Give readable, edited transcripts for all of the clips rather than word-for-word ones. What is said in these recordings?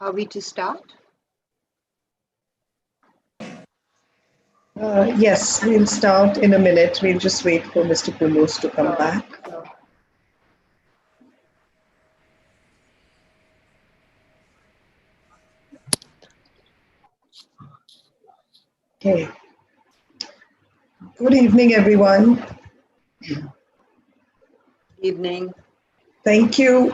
Are we to start? Yes, we'll start in a minute. We'll just wait for Mr. Panelist to come back. Okay. Good evening, everyone. Evening. Thank you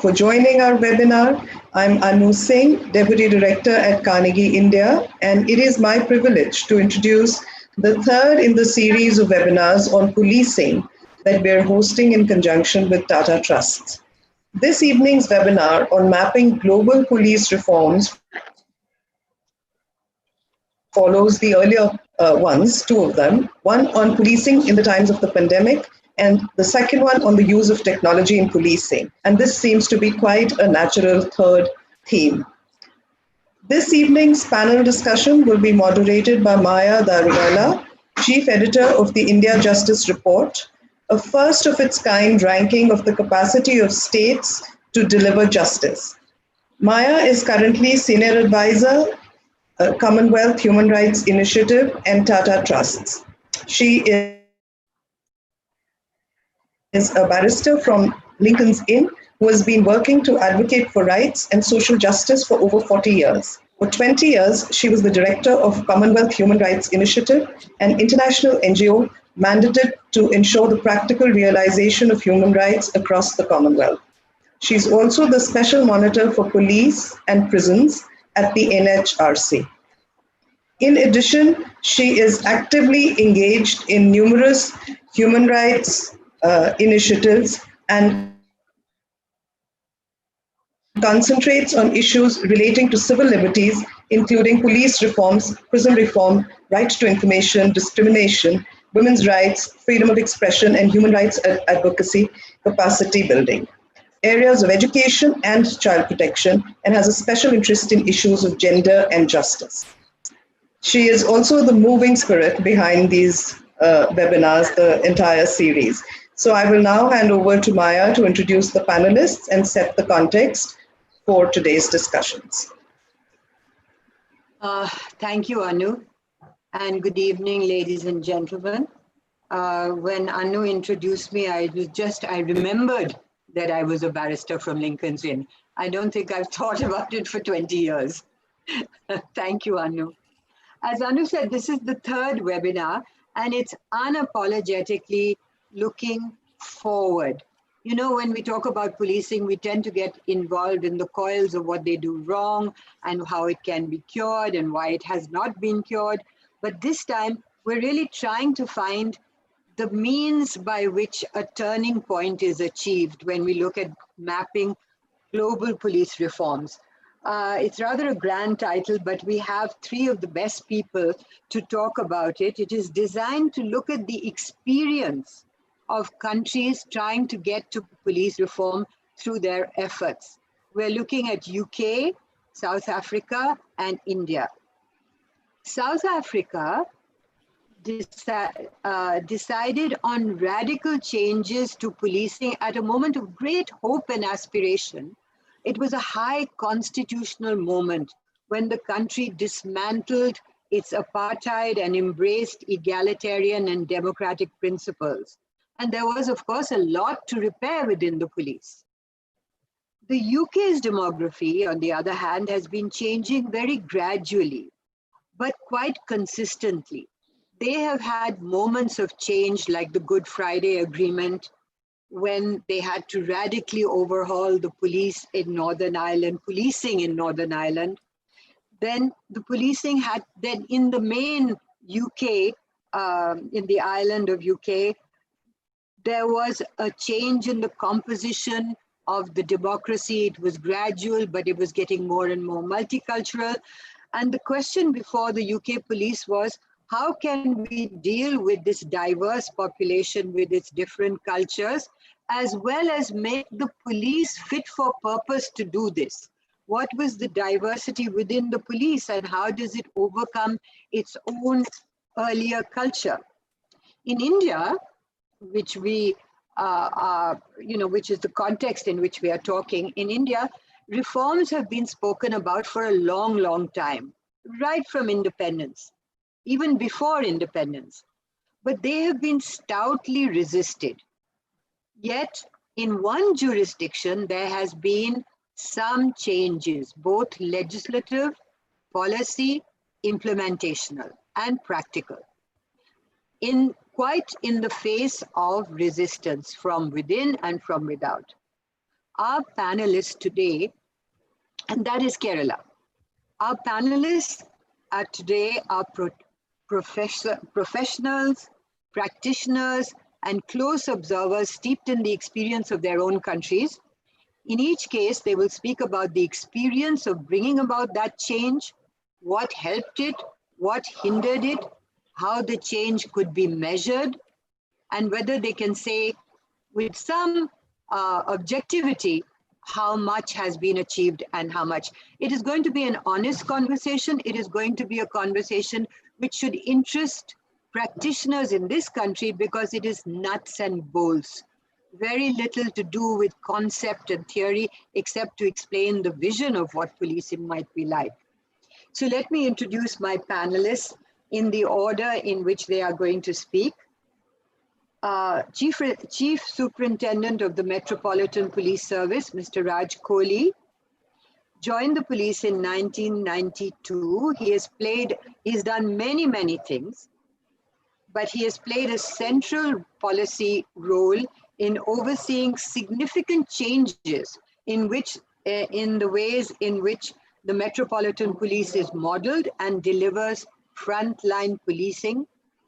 for joining our webinar. I'm Anu Singh, Deputy Director at Carnegie, India, and it is my privilege to introduce the third in the series of webinars on policing that we are hosting in conjunction with Tata Trusts. This evening's webinar on mapping global police reforms follows the earlier ones, two of them, one on policing in the times of the pandemic, and the second one on the use of technology in policing. And this seems to be quite a natural third theme. This evening's panel discussion will be moderated by Maya Daruvala, Chief Editor of the India Justice Report, a first of its kind ranking of the capacity of states to deliver justice. Maya is currently Senior Advisor, Commonwealth Human Rights Initiative and Tata Trusts. She is a barrister from Lincoln's Inn who has been working to advocate for rights and social justice for over 40 years. For 20 years, she was the director of Commonwealth Human Rights Initiative, an international NGO mandated to ensure the practical realization of human rights across the Commonwealth. She's also the special monitor for police and prisons at the NHRC. In addition, she is actively engaged in numerous human rights initiatives and concentrates on issues relating to civil liberties, including police reforms, prison reform, right to information, discrimination, women's rights, freedom of expression, and human rights advocacy, capacity building, areas of education and child protection, and has a special interest in issues of gender and justice. She is also the moving spirit behind these webinars, the entire series. So I will now hand over to Maya to introduce the panelists and set the context for today's discussions. Thank you, Anu, and good evening, ladies and gentlemen. When Anu introduced me, I remembered that I was a barrister from Lincoln's Inn. I don't think I've thought about it for 20 years. Thank you, Anu. As Anu said, this is the third webinar, and it's unapologetically looking forward. You know, when we talk about policing, we tend to get involved in the coils of what they do wrong and how it can be cured and why it has not been cured. But this time, we're really trying to find the means by which a turning point is achieved when we look at mapping global police reforms. It's rather a grand title, but we have three of the best people to talk about it. It is designed to look at the experience of countries trying to get to police reform through their efforts. We're looking at UK, South Africa, and India. South Africa, decided on radical changes to policing at a moment of great hope and aspiration. It was a high constitutional moment when the country dismantled its apartheid and embraced egalitarian and democratic principles. And there was, of course, a lot to repair within the police. The UK's demography, on the other hand, has been changing very gradually, but quite consistently. They have had moments of change like the Good Friday Agreement, when they had to radically overhaul the police in Northern Ireland, policing in Northern Ireland. Then the policing had, then in the main UK, in the island of UK, there was a change in the composition of the democracy. It was gradual, but it was getting more and more multicultural. And the question before the UK police was, how can we deal with this diverse population with its different cultures, as well as make the police fit for purpose to do this? What was the diversity within the police, and how does it overcome its own earlier culture? In India, which we which is the context in which we are talking, in India, reforms have been spoken about for a long, long time, right from independence, even before independence. But they have been stoutly resisted. Yet, in one jurisdiction, there has been some changes, both legislative, policy, implementational, and practical, quite in the face of resistance from within and from without. Our panelists today, and that is Kerala. Our panelists today are professionals, practitioners, and close observers steeped in the experience of their own countries. In each case, they will speak about the experience of bringing about that change, what helped it, what hindered it, how the change could be measured, and whether they can say with some objectivity how much has been achieved and how much. It is going to be an honest conversation. It is going to be a conversation which should interest practitioners in this country, because it is nuts and bolts. Very little to do with concept and theory, except to explain the vision of what policing might be like. So let me introduce my panelists in the order in which they are going to speak. Chief Superintendent of the Metropolitan Police Service, Mr. Raj Kohli, joined the police in 1992. He's done many, many things, but he has played a central policy role in overseeing significant changes in the ways in which the Metropolitan Police is modeled and delivers frontline policing,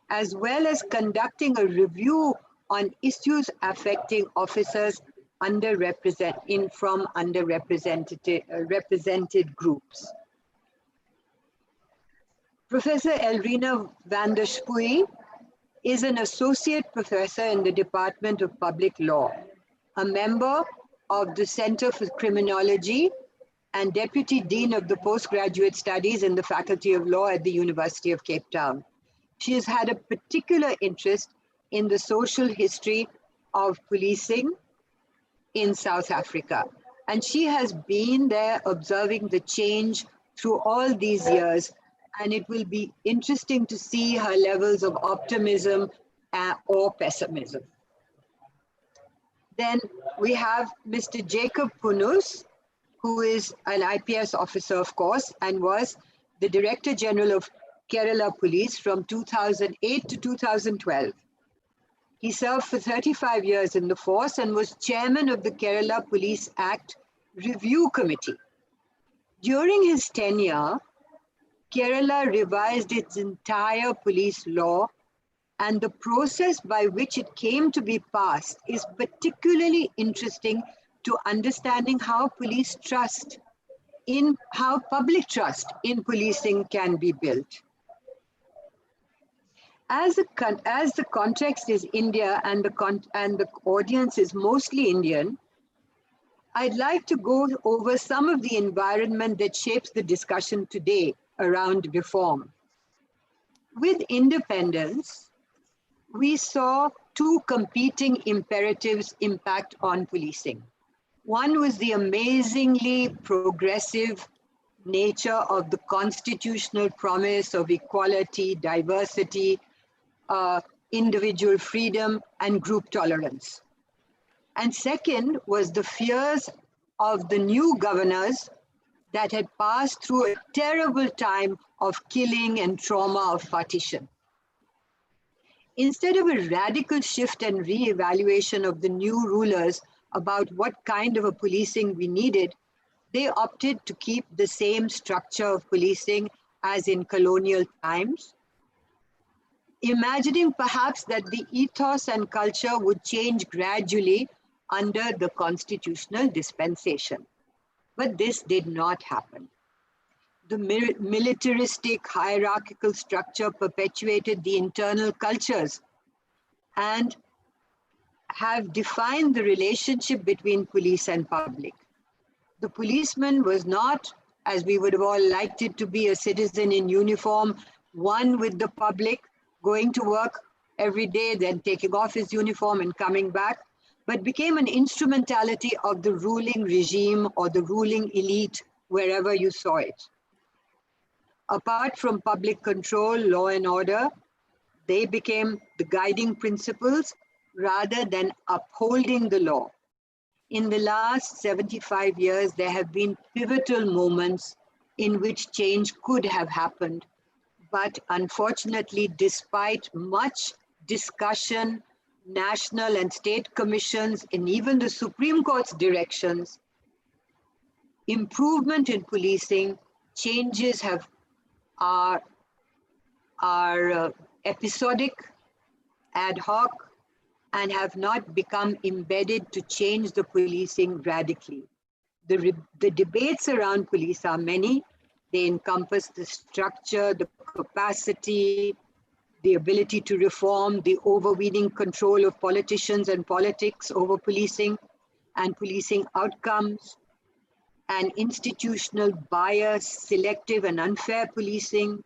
as well as conducting a review on issues affecting officers from underrepresented groups. Professor Elrina van der Spuy is an associate professor in the Department of Public Law, a member of the Center for Criminology, and Deputy Dean of the Postgraduate Studies in the Faculty of Law at the University of Cape Town. She has had a particular interest in the social history of policing in South Africa. And she has been there observing the change through all these years. And it will be interesting to see her levels of optimism or pessimism. Then we have Mr. Jacob Punus, who is an IPS officer, of course, and was the Director General of Kerala Police from 2008 to 2012. He served for 35 years in the force and was chairman of the Kerala Police Act Review Committee. During his tenure, Kerala revised its entire police law, and the process by which it came to be passed is particularly interesting to understanding how public trust in policing can be built. As the context is India and the audience is mostly Indian, I'd like to go over some of the environment that shapes the discussion today around reform. With independence, we saw two competing imperatives impact on policing. One was the amazingly progressive nature of the constitutional promise of equality, diversity, individual freedom, and group tolerance. And second was the fears of the new governors that had passed through a terrible time of killing and trauma of partition. Instead of a radical shift and re-evaluation of the new rulers about what kind of a policing we needed, they opted to keep the same structure of policing as in colonial times, imagining perhaps that the ethos and culture would change gradually under the constitutional dispensation. But this did not happen. The militaristic hierarchical structure perpetuated the internal cultures and have defined the relationship between police and public. The policeman was not, as we would have all liked it to be, a citizen in uniform, one with the public, going to work every day, then taking off his uniform and coming back, but became an instrumentality of the ruling regime or the ruling elite wherever you saw it. Apart from public control, law and order, they became the guiding principles rather than upholding the law. In the last 75 years, there have been pivotal moments in which change could have happened. But unfortunately, despite much discussion, national and state commissions, and even the Supreme Court's directions, improvement in policing, changes are episodic, ad hoc, and have not become embedded to change the policing radically. The debates around police are many. They encompass the structure, the capacity, the ability to reform, the overweening control of politicians and politics over policing and policing outcomes, and institutional bias, selective and unfair policing.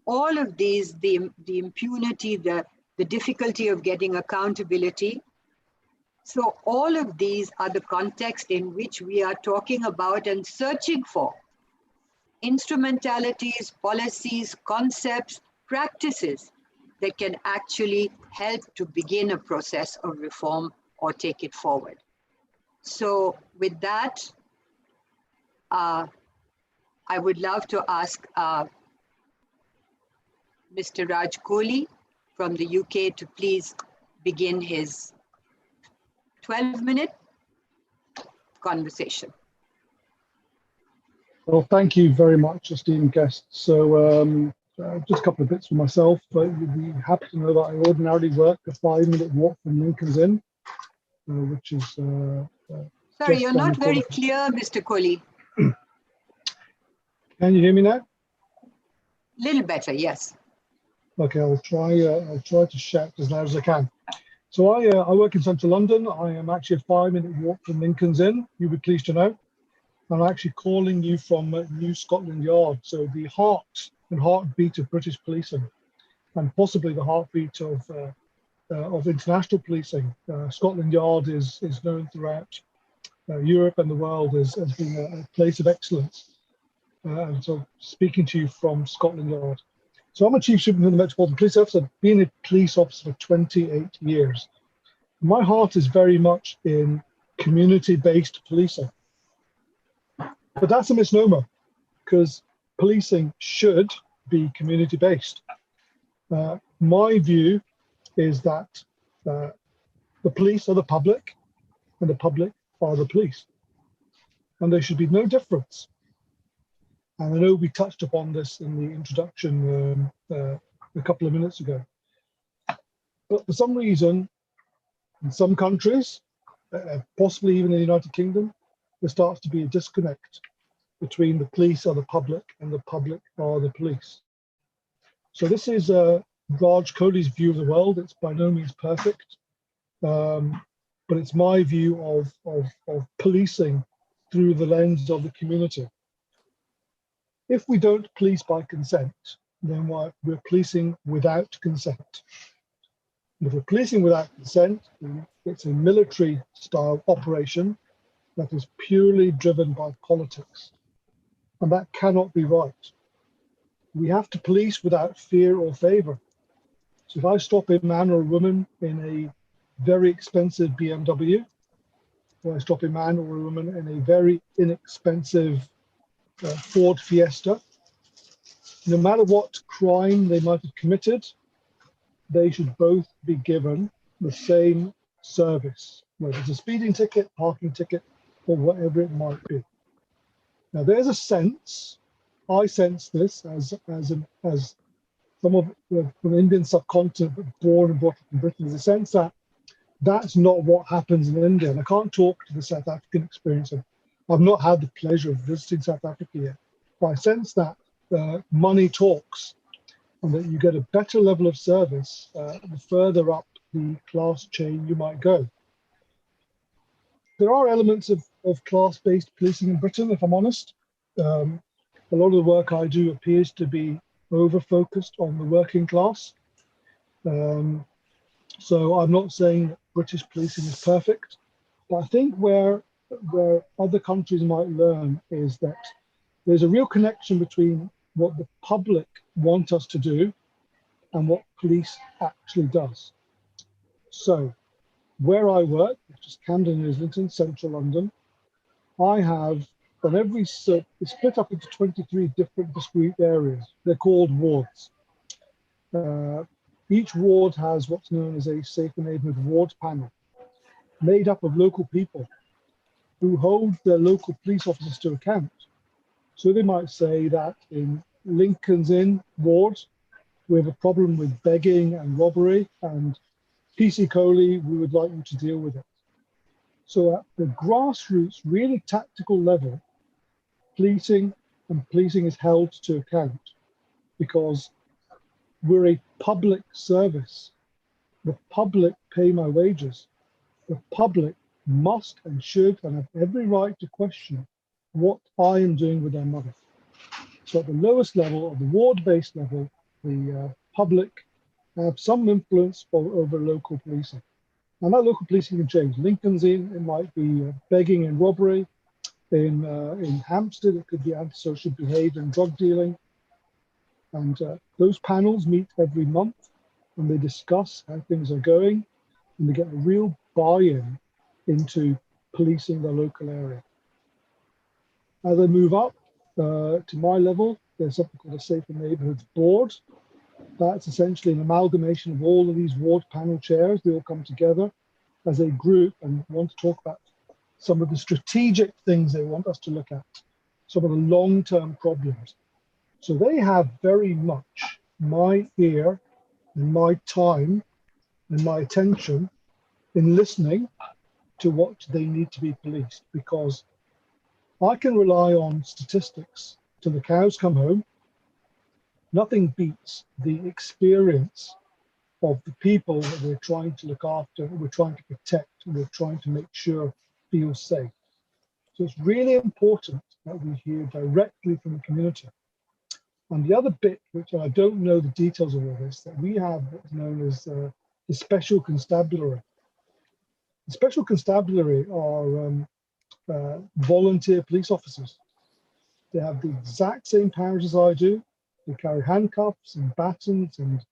All of these, the impunity, the difficulty of getting accountability. So all of these are the context in which we are talking about and searching for instrumentalities, policies, concepts, practices that can actually help to begin a process of reform or take it forward. So with that, I would love to ask Mr. Raj Kohli from the UK to please begin his 12-minute conversation. Well, thank you very much, esteemed guests. So just a couple of bits for myself. You'd be happy to know that I ordinarily work a 5-minute walk from Lincoln's Inn, which is Sorry, you're not very clear, Mr. Kohli. Can you hear me now? Little better, yes. Okay, I'll try to shout as loud as I can. So I work in central London. I am actually a 5-minute walk from Lincoln's Inn, you'll be pleased to know. I'm actually calling you from New Scotland Yard, so the heart and heartbeat of British policing, and possibly the heartbeat of international policing. Scotland Yard is known throughout Europe and the world as being a place of excellence. And so speaking to you from Scotland Yard. So I'm a Chief Superintendent of the Metropolitan Police Office. I've been a police officer for 28 years. My heart is very much in community-based policing. But that's a misnomer, because policing should be community-based. My view is that the police are the public, and the public are the police. And there should be no difference. And I know we touched upon this in the introduction a couple of minutes ago. But for some reason, in some countries, possibly even in the United Kingdom, there starts to be a disconnect between the police are the public and the public are the police. So this is Raj Kohli's view of the world. It's by no means perfect, but it's my view of policing through the lens of the community. If we don't police by consent, then we're policing without consent. If we're policing without consent, it's a military style operation that is purely driven by politics. And that cannot be right. We have to police without fear or favor. So if I stop a man or a woman in a very expensive BMW, or I stop a man or a woman in a very inexpensive Ford Fiesta, no matter what crime they might have committed, they should both be given the same service, whether it's a speeding ticket, parking ticket, or whatever it might be. Now, there's a sense, I sense this as some of from the Indian subcontinent, but born and brought up in Britain, there's a sense that that's not what happens in India. And I can't talk to the South African experience. I've not had the pleasure of visiting South Africa yet, but I sense that money talks, and that you get a better level of service the further up the class chain you might go. There are elements of class-based policing in Britain, if I'm honest. A lot of the work I do appears to be over-focused on the working class. So I'm not saying that British policing is perfect, but I think where other countries might learn is that there's a real connection between what the public want us to do and what police actually does. So where I work, which is Camden, Islington, central London, I have on every it's split up into 23 different discrete areas. They're called wards. Each ward has what's known as a Safer Neighbourhood Ward Panel, made up of local people who hold their local police officers to account. So they might say that in Lincoln's Inn ward, we have a problem with begging and robbery, and PC Coley, we would like you to deal with it. So at the grassroots, really tactical level, policing is held to account because we're a public service. The public pay my wages. The public must and should and have every right to question what I am doing with their money. So at the lowest level, at the ward-based level, the public have some influence over local policing. And that local policing can change. Lincoln's Inn, it might be begging and robbery. In Hampstead, it could be antisocial behaviour and drug dealing. And those panels meet every month and they discuss how things are going, and they get a real buy-in into policing the local area. As I move up to my level, there's something called a Safer Neighbourhoods Board. That's essentially an amalgamation of all of these ward panel chairs. They all come together as a group and want to talk about some of the strategic things they want us to look at, some of the long-term problems. So they have very much my ear and my time and my attention in listening to what they need to be policed, because I can rely on statistics till the cows come home. Nothing beats the experience of the people that we're trying to look after, we're trying to protect, we're trying to make sure feel safe. So it's really important that we hear directly from the community. And the other bit, which I don't know the details of all this, that we have what's known as the special constabulary. The special constabulary are volunteer police officers. They have the exact same powers as I do. They carry handcuffs and batons and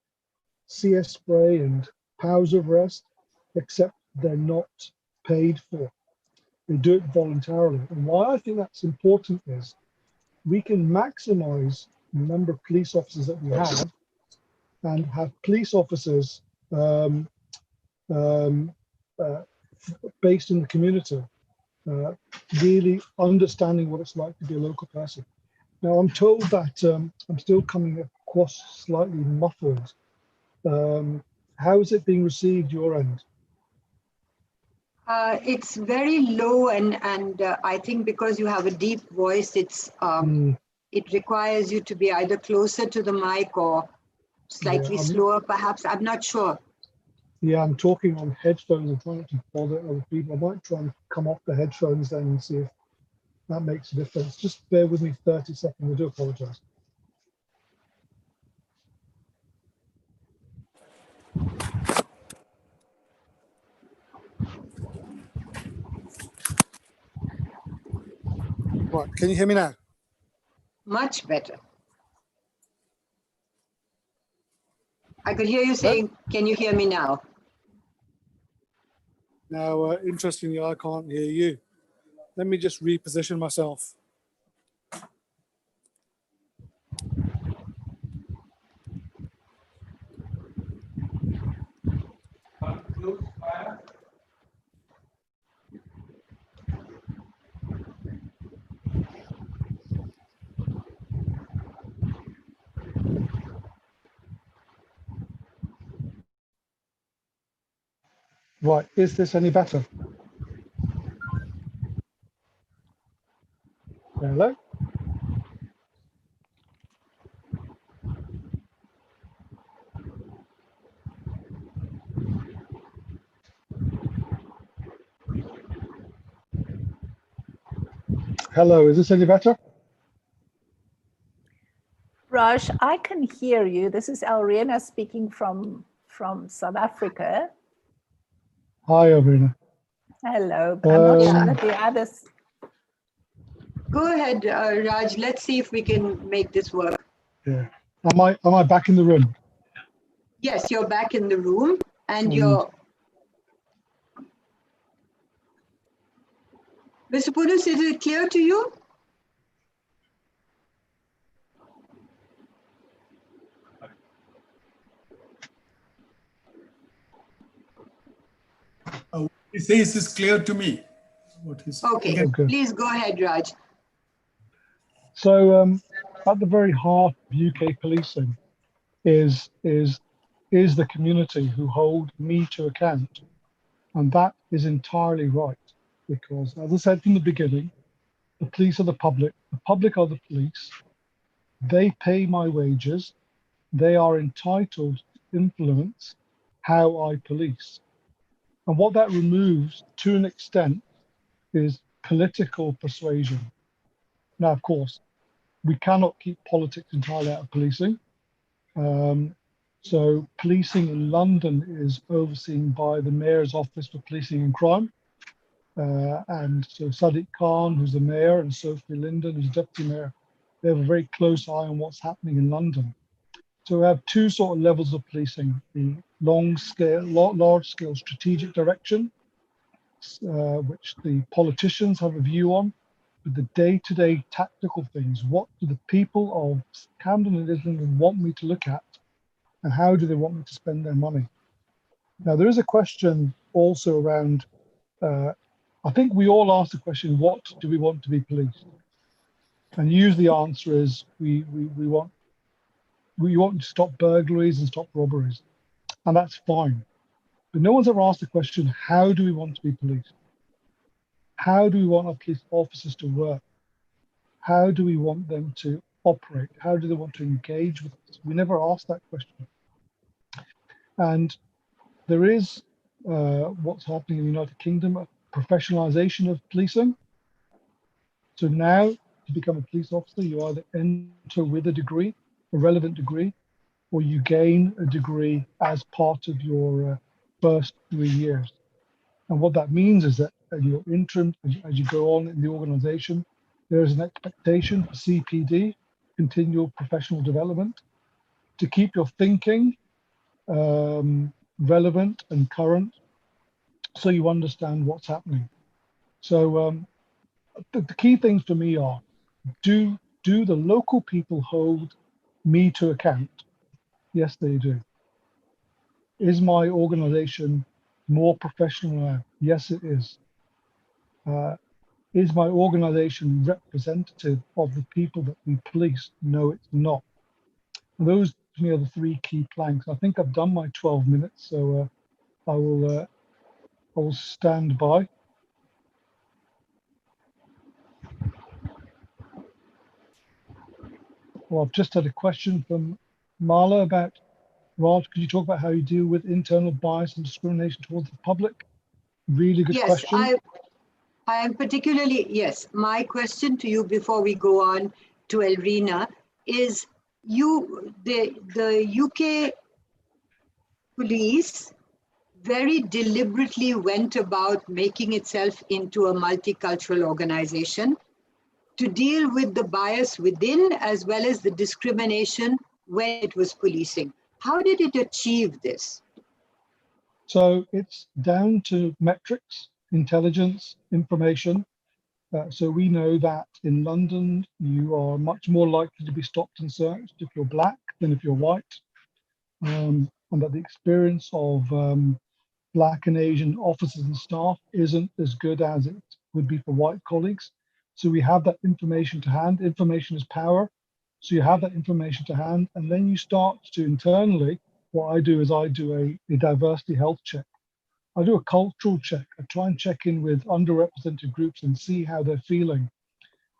CS spray and powers of arrest, except they're not paid for. They do it voluntarily. And why I think that's important is we can maximize the number of police officers that we have and have police officers based in the community, really understanding what it's like to be a local person. Now, I'm told that I'm still coming across slightly muffled. How is it being received your end? It's very low, and I think because you have a deep voice, it requires you to be either closer to the mic or slightly slower, perhaps. I'm not sure. Yeah, I'm talking on headphones and trying not to bother other people. I might try and come off the headphones then and see if that makes a difference. Just bear with me 30 seconds. I do apologize. Right, can you hear me now? Much better. I could hear you saying, can you hear me now? Now, interestingly, I can't hear you. Let me just reposition myself. Right, is this any better? Hello? Hello, is this any better? Raj, I can hear you. This is Alrena speaking from South Africa. Hi, Arena. Hello, but I'm not sure Yeah. that the others. Go ahead, Raj. Let's see if we can make this work. Yeah. Am I back in the room? Yes, you're back in the room and Mm. you're... Mr. Punus, is it clear to you? He says it's clear to me. Okay, Okay. please go ahead, Raj. So at the very heart of UK policing is the community who hold me to account. And that is entirely right. Because as I said from the beginning, the police are the public are the police. They pay my wages. They are entitled to influence how I police. And what that removes to an extent is political persuasion. Now, of course, we cannot keep politics entirely out of policing. So policing in London is overseen by the Mayor's Office for Policing and Crime. And so Sadiq Khan, who's the mayor, and Sophie Linden, who's deputy mayor, they have a very close eye on what's happening in London. So we have two sort of levels of policing: the large-scale strategic direction, which the politicians have a view on, but the day-to-day tactical things. What do the people of Camden and Islington want me to look at, and how do they want me to spend their money? Now, there is a question also around. I think we all ask the question: what do we want to be policed? And usually the answer is we want to stop burglaries and stop robberies, and that's fine. But no one's ever asked the question: how do we want to be policed? How do we want our police officers to work? How do we want them to operate? How do they want to engage with us? We never ask that question. And there is what's happening in the United Kingdom, a professionalization of policing. So now, to become a police officer, you either enter with a degree, a relevant degree, or you gain a degree as part of your first 3 years. And what that means is that at your interim, as you go on in the organization, there is an expectation for CPD, continual professional development, to keep your thinking relevant and current, so you understand what's happening. So the key things for me are, do the local people hold me to account? Yes, they do. Is my organization more professional now? Yes, it is. Is my organization representative of the people that we police? No, it's not. And those to me are the three key planks. I think I've done my 12 minutes, so I will stand by. Well, I've just had a question from Marla about, Raj, could you talk about how you deal with internal bias and discrimination towards the public? Really good question. Yes, I am particularly, yes, my question to you before we go on to Elrina is, the UK police very deliberately went about making itself into a multicultural organization. to deal with the bias within as well as the discrimination when it was policing. How did it achieve this? So it's down to metrics, intelligence, information. So we know that in London, you are much more likely to be stopped and searched if you're black than if you're white. And that the experience of Black and Asian officers and staff isn't as good as it would be for white colleagues. So we have that information to hand. Information is power. So you have that information to hand, and then you start to internally, what I do is I do a diversity health check. I do a cultural check. I try and check in with underrepresented groups and see how they're feeling.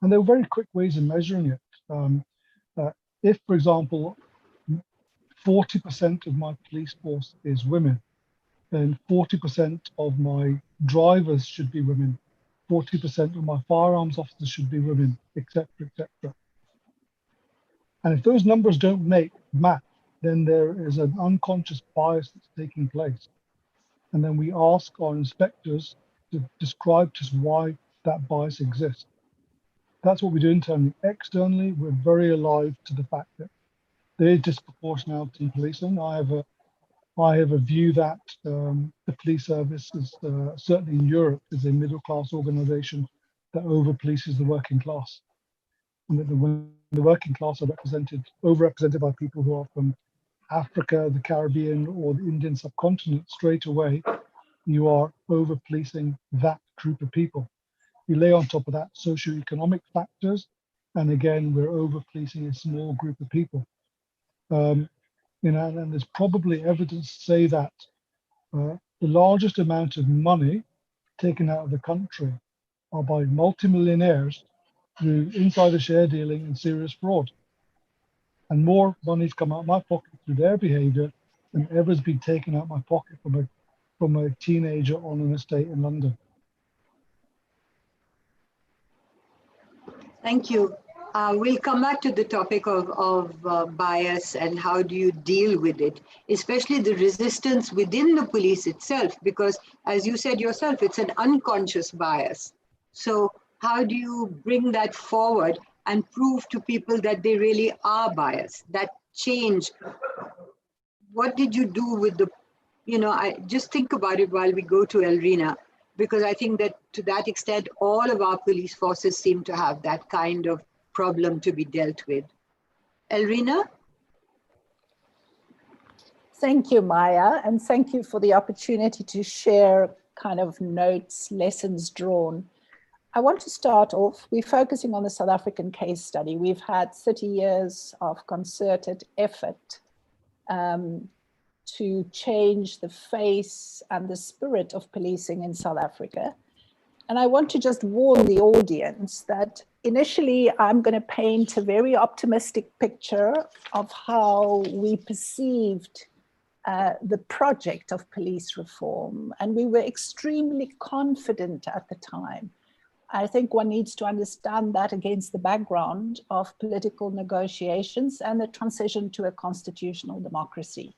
And there are very quick ways of measuring it. If, for example, 40% of my police force is women, then 40% of my drivers should be women, 40% of my firearms officers should be women, etc., etc. And if those numbers don't match, then there is an unconscious bias that's taking place. And then we ask our inspectors to describe to us why that bias exists. That's what we do internally. Externally, we're very alive to the fact that there is disproportionality in policing. I have a view that the police service is certainly in Europe is a middle class organization that over polices the working class. And that when the working class are overrepresented by people who are from Africa, the Caribbean, or the Indian subcontinent, straight away, you are over policing that group of people. You lay on top of that socioeconomic factors, and again, we're over policing a small group of people. And there's probably evidence to say that the largest amount of money taken out of the country are by multimillionaires through insider share dealing and serious fraud. And more money's come out of my pocket through their behavior than ever's been taken out of my pocket from a teenager on an estate in London. Thank you. We'll come back to the topic of bias and how do you deal with it, especially the resistance within the police itself, because as you said yourself, it's an unconscious bias. So how do you bring that forward and prove to people that they really are biased, that change? What did you do with the, I just think about it while we go to Elrina, because I think that to that extent, all of our police forces seem to have that kind of problem to be dealt with. Elrina? Thank you, Maya, and thank you for the opportunity to share kind of notes, lessons drawn. I want to start off, we're focusing on the South African case study. We've had 30 years of concerted effort to change the face and the spirit of policing in South Africa. And I want to just warn the audience that initially I'm going to paint a very optimistic picture of how we perceived the project of police reform. And we were extremely confident at the time. I think one needs to understand that against the background of political negotiations and the transition to a constitutional democracy.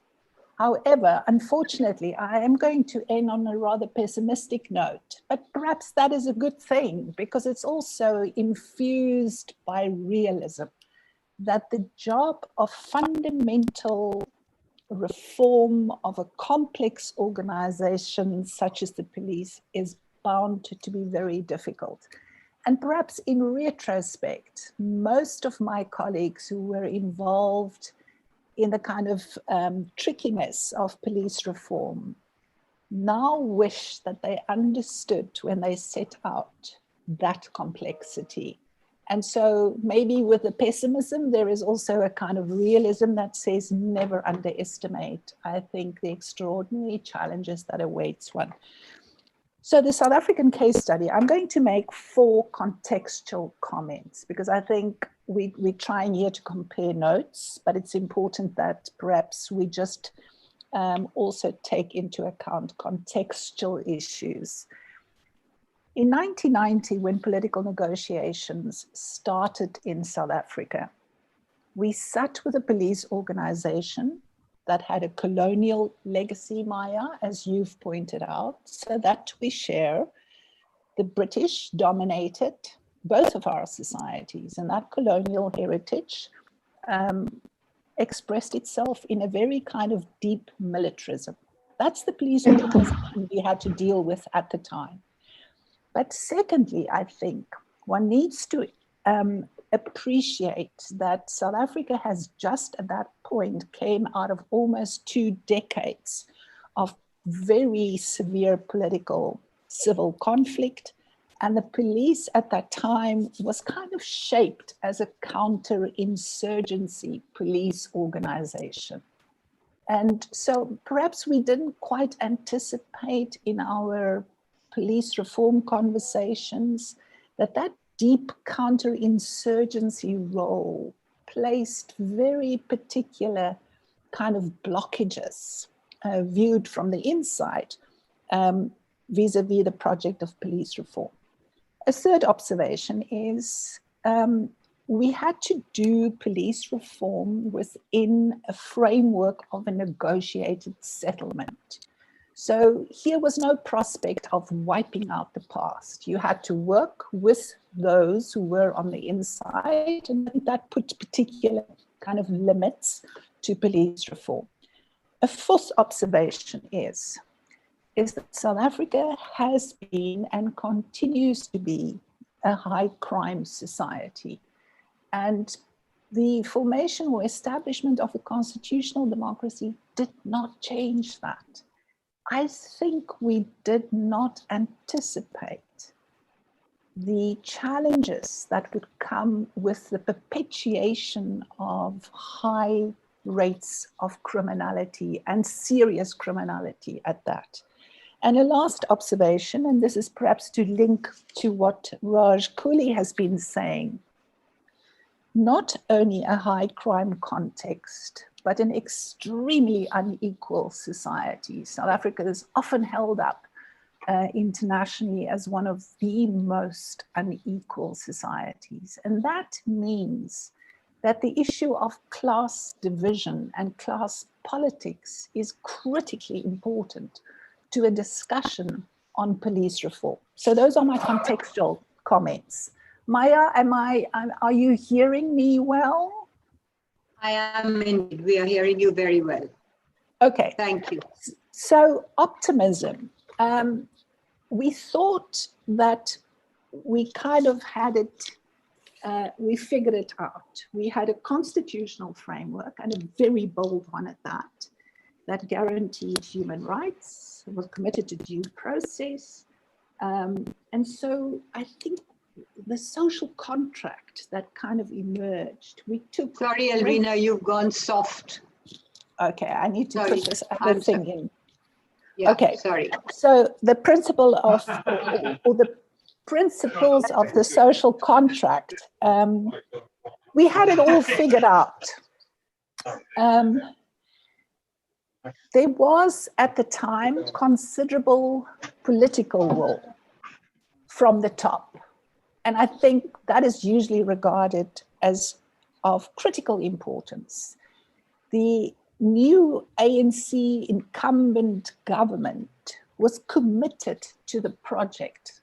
However, unfortunately, I am going to end on a rather pessimistic note, but perhaps that is a good thing because it's also infused by realism that the job of fundamental reform of a complex organization such as the police is bound to be very difficult. And perhaps in retrospect, most of my colleagues who were involved in the kind of trickiness of police reform now wish that they understood when they set out that complexity. And so maybe with the pessimism, there is also a kind of realism that says never underestimate, I think, the extraordinary challenges that awaits one. So the South African case study, I'm going to make 4 contextual comments because I think we're trying here to compare notes, but it's important that perhaps we just also take into account contextual issues. In 1990, when political negotiations started in South Africa, we sat with a police organization that had a colonial legacy, Maya, as you've pointed out, so that we share. The British dominated both of our societies, and that colonial heritage expressed itself in a very kind of deep militarism. That's the police organization we had to deal with at the time. But secondly, I think one needs to appreciate that South Africa has just at that point came out of almost 2 decades of very severe political civil conflict. And the police at that time was kind of shaped as a counterinsurgency police organization. And so perhaps we didn't quite anticipate in our police reform conversations that deep counterinsurgency role placed very particular kind of blockages viewed from the inside vis-a-vis the project of police reform. A third observation is we had to do police reform within a framework of a negotiated settlement. So here was no prospect of wiping out the past. You had to work with those who were on the inside, and that put particular kind of limits to police reform. A fourth observation is that South Africa has been and continues to be a high crime society. And the formation or establishment of a constitutional democracy did not change that. I think we did not anticipate the challenges that would come with the perpetuation of high rates of criminality and serious criminality at that. And a last observation, and this is perhaps to link to what Raj Cooley has been saying, not only a high crime context, but an extremely unequal society. South Africa is often held up internationally as one of the most unequal societies. And that means that the issue of class division and class politics is critically important to a discussion on police reform. So those are my contextual comments. Maya, are you hearing me well? I am indeed. We are hearing you very well. Okay. Thank you. So optimism. We thought that we kind of had it, we figured it out. We had a constitutional framework, and a very bold one at that guaranteed human rights, was committed to due process. And so I think the social contract that kind of emerged, we took... Sorry, Elvina, you've gone soft. Okay, I need to put this other thing in. Yeah, okay, sorry. So the principle of, or the principles of the social contract, we had it all figured out. There was at the time considerable political will from the top. And I think that is usually regarded as of critical importance. The new ANC incumbent government was committed to the project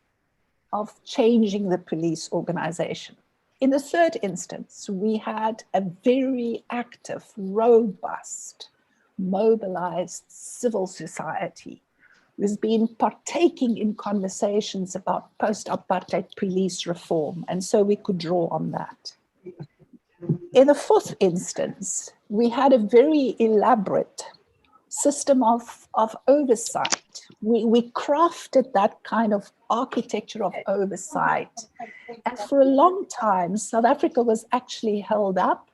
of changing the police organization. In the third instance, we had a very active, robust, mobilized civil society who's been partaking in conversations about post-apartheid police reform, and so we could draw on that. In the fourth instance, we had a very elaborate system of oversight. We crafted that kind of architecture of oversight. And for a long time, South Africa was actually held up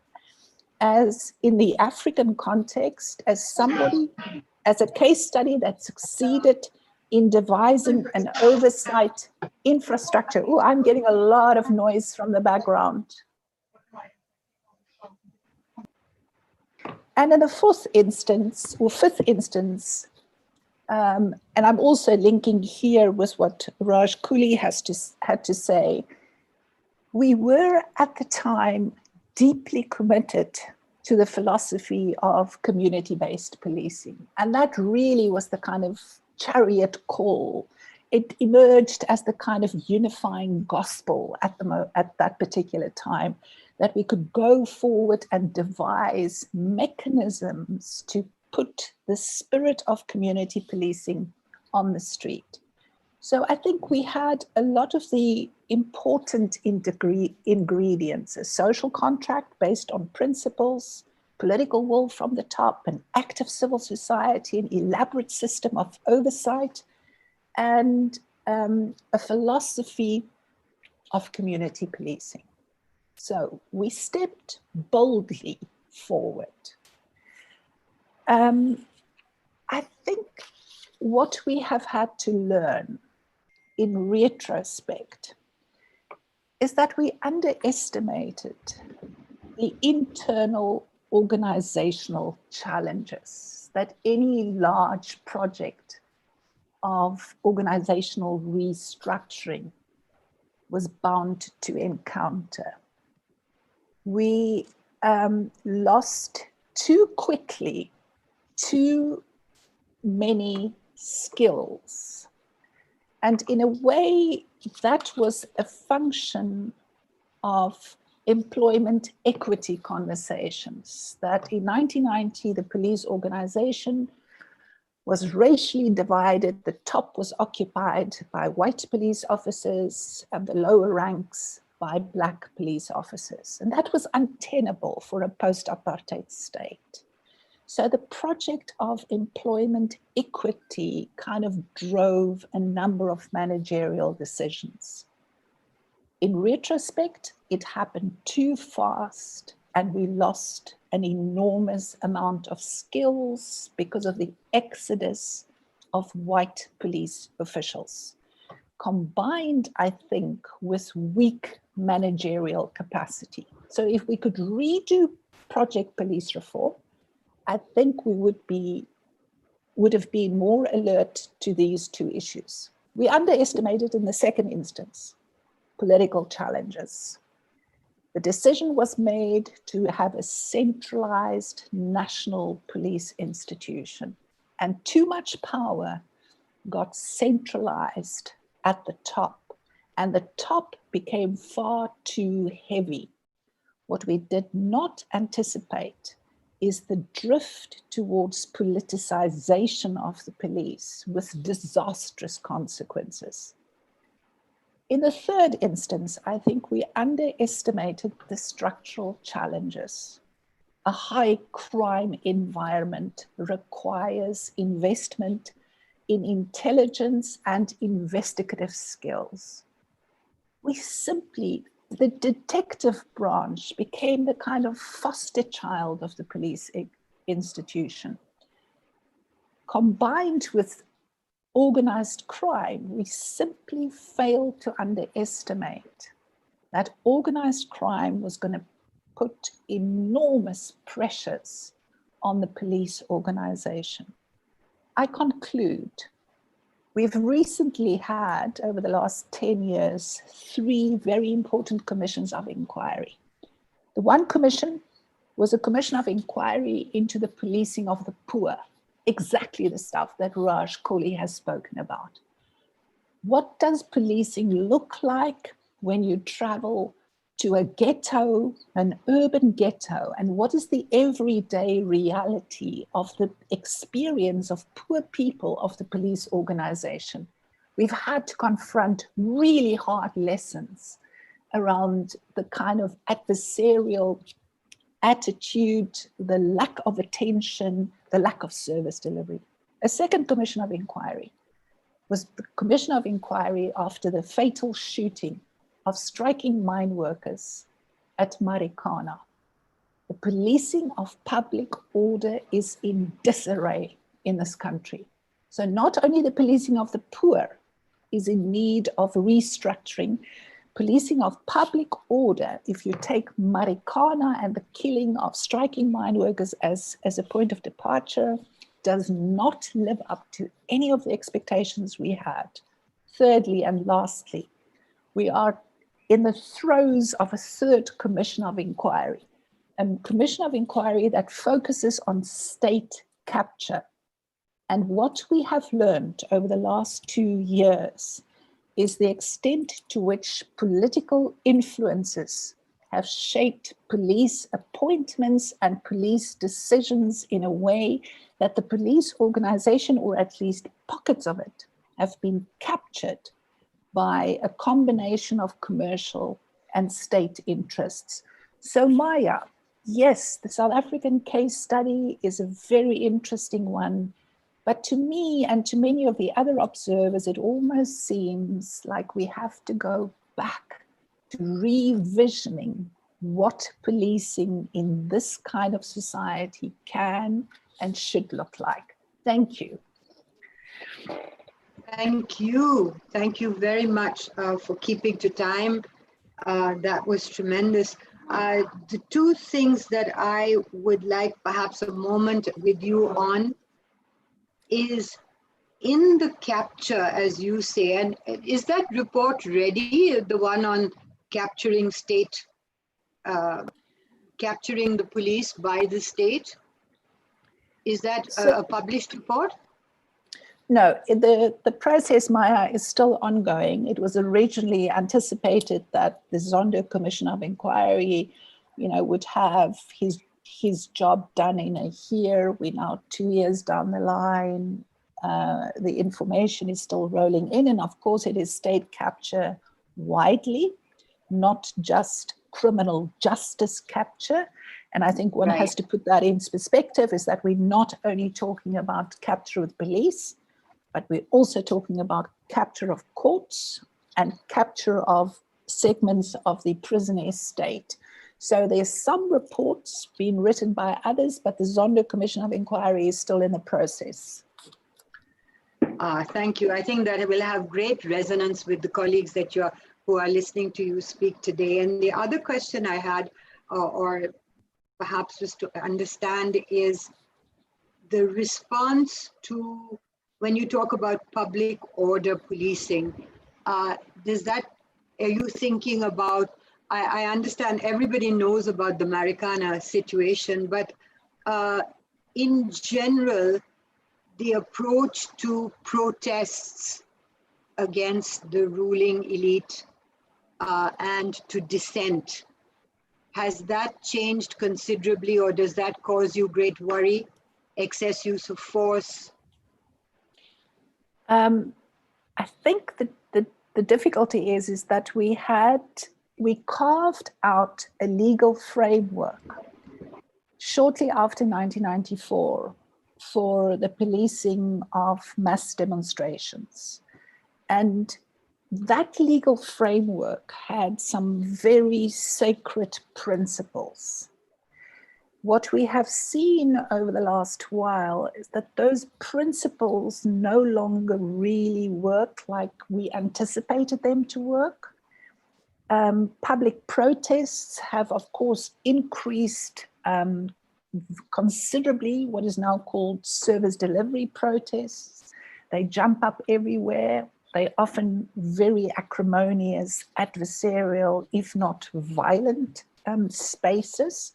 as, in the African context, as somebody, as a case study that succeeded in devising an oversight infrastructure. Oh, I'm getting a lot of noise from the background. And in the fourth instance, or fifth instance, and I'm also linking here with what Raj Cooley had to say, we were at the time deeply committed to the philosophy of community-based policing. And that really was the kind of chariot call it emerged as the kind of unifying gospel at that particular time, that we could go forward and devise mechanisms to put the spirit of community policing on the street. So I think we had a lot of the important ingredients: a social contract based on principles, political will from the top, an active civil society, an elaborate system of oversight, and a philosophy of community policing. So we stepped boldly forward. I think what we have had to learn in retrospect is that we underestimated the internal organizational challenges that any large project of organizational restructuring was bound to encounter. We lost too quickly too many skills. And in a way, that was a function of employment equity conversations, that in 1990, the police organization was racially divided. The top was occupied by white police officers and the lower ranks by Black police officers. And that was untenable for a post-apartheid state. So the project of employment equity kind of drove a number of managerial decisions. In retrospect, it happened too fast, and we lost an enormous amount of skills because of the exodus of white police officials, combined, I think, with weak managerial capacity. So if we could redo Project Police Reform, I think we would have been more alert to these two issues. We underestimated, in the second instance, political challenges. The decision was made to have a centralized national police institution, and too much power got centralized at the top, and the top became far too heavy. What we did not anticipate is the drift towards politicization of the police with disastrous consequences. In the third instance, I think we underestimated the structural challenges. A high crime environment requires investment in intelligence and investigative skills. The detective branch became the kind of foster child of the police institution. Combined with organized crime, we simply failed to underestimate that organized crime was going to put enormous pressures on the police organization. I conclude, we've recently had, over the last 10 years, 3 very important commissions of inquiry. The one commission was a commission of inquiry into the policing of the poor, exactly the stuff that Raj Kohli has spoken about. What does policing look like when you travel to a ghetto, an urban ghetto, and what is the everyday reality of the experience of poor people of the police organization? We've had to confront really hard lessons around the kind of adversarial attitude, the lack of attention, the lack of service delivery. A second commission of inquiry was the commission of inquiry after the fatal shooting of striking mine workers at Marikana. The policing of public order is in disarray in this country. So not only the policing of the poor is in need of restructuring, policing of public order, if you take Marikana and the killing of striking mine workers as a point of departure, does not live up to any of the expectations we had. Thirdly and lastly, we are in the throes of a third commission of inquiry, a commission of inquiry that focuses on state capture. And what we have learned over the last 2 years is the extent to which political influences have shaped police appointments and police decisions in a way that the police organization, or at least pockets of it, have been captured by a combination of commercial and state interests. So Maya, yes, the South African case study is a very interesting one, but to me and to many of the other observers, it almost seems like we have to go back to revisioning what policing in this kind of society can and should look like. Thank you. Thank you. Thank you very much for keeping to time. That was tremendous. The two things that I would like perhaps a moment with you on is in the capture, as you say, and is that report ready, the one on capturing state, capturing the police by the state? Is that a published report? No, the process, Maya, is still ongoing. It was originally anticipated that the Zondo Commission of Inquiry, would have his job done in a year. We're now 2 years down the line. The information is still rolling in, and of course it is state capture widely, not just criminal justice capture. And I think one has to put that into perspective, is that we're not only talking about capture of police, but we're also talking about capture of courts and capture of segments of the prison estate. So there's some reports being written by others, but the Zondo Commission of Inquiry is still in the process. Thank you. I think that it will have great resonance with the colleagues that who are listening to you speak today. And the other question I had, or perhaps just to understand, is the response to, when you talk about public order policing, are you thinking about, I understand everybody knows about the Marikana situation, but in general, the approach to protests against the ruling elite and to dissent, has that changed considerably, or does that cause you great worry? Excess use of force? I think the difficulty is that we carved out a legal framework shortly after 1994 for the policing of mass demonstrations. And that legal framework had some very sacred principles. What we have seen over the last while is that those principles no longer really work like we anticipated them to work. Public protests have, of course, increased considerably, what is now called service delivery protests. They jump up everywhere. They often very acrimonious, adversarial, if not violent spaces.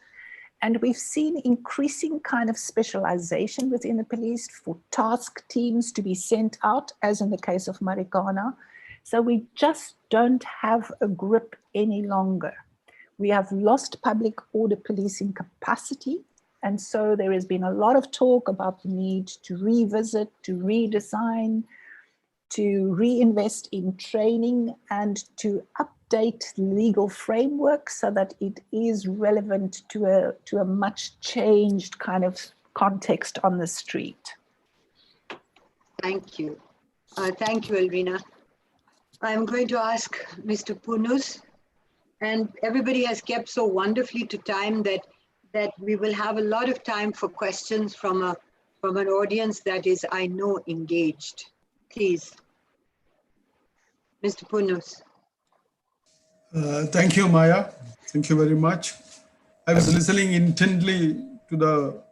And we've seen increasing kind of specialization within the police for task teams to be sent out, as in the case of Marikana. So we just don't have a grip any longer. We have lost public order policing capacity. And so there has been a lot of talk about the need to revisit, to redesign, to reinvest in training, and to update legal framework so that it is relevant to a much changed kind of context on the street. Thank you. Thank you, Elrina. I'm going to ask Mr. Punus, and everybody has kept so wonderfully to time that we will have a lot of time for questions from an audience that is, I know, engaged. Please. Mr. Punus. Thank you, Maya. Thank you very much. I was listening intently to the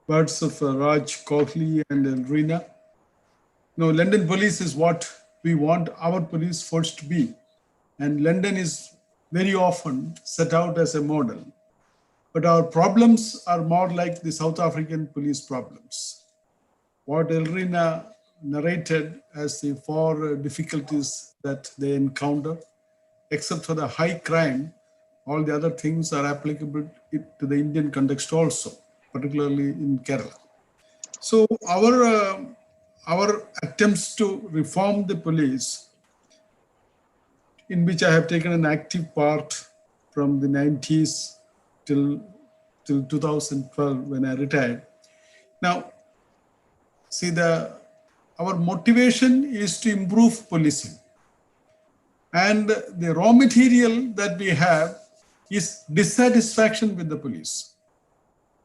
words of Raj, Kohli, and Elrina. No, London police is what we want our police force to be. And London is very often set out as a model. but our problems are more like the South African police problems. What Elrina narrated as the 4 difficulties that they encounter, except for the high crime, all the other things are applicable to the Indian context also, particularly in Kerala. So our attempts to reform the police, in which I have taken an active part from the 90s till 2012 when I retired. Now, see, our motivation is to improve policing. And the raw material that we have is dissatisfaction with the police.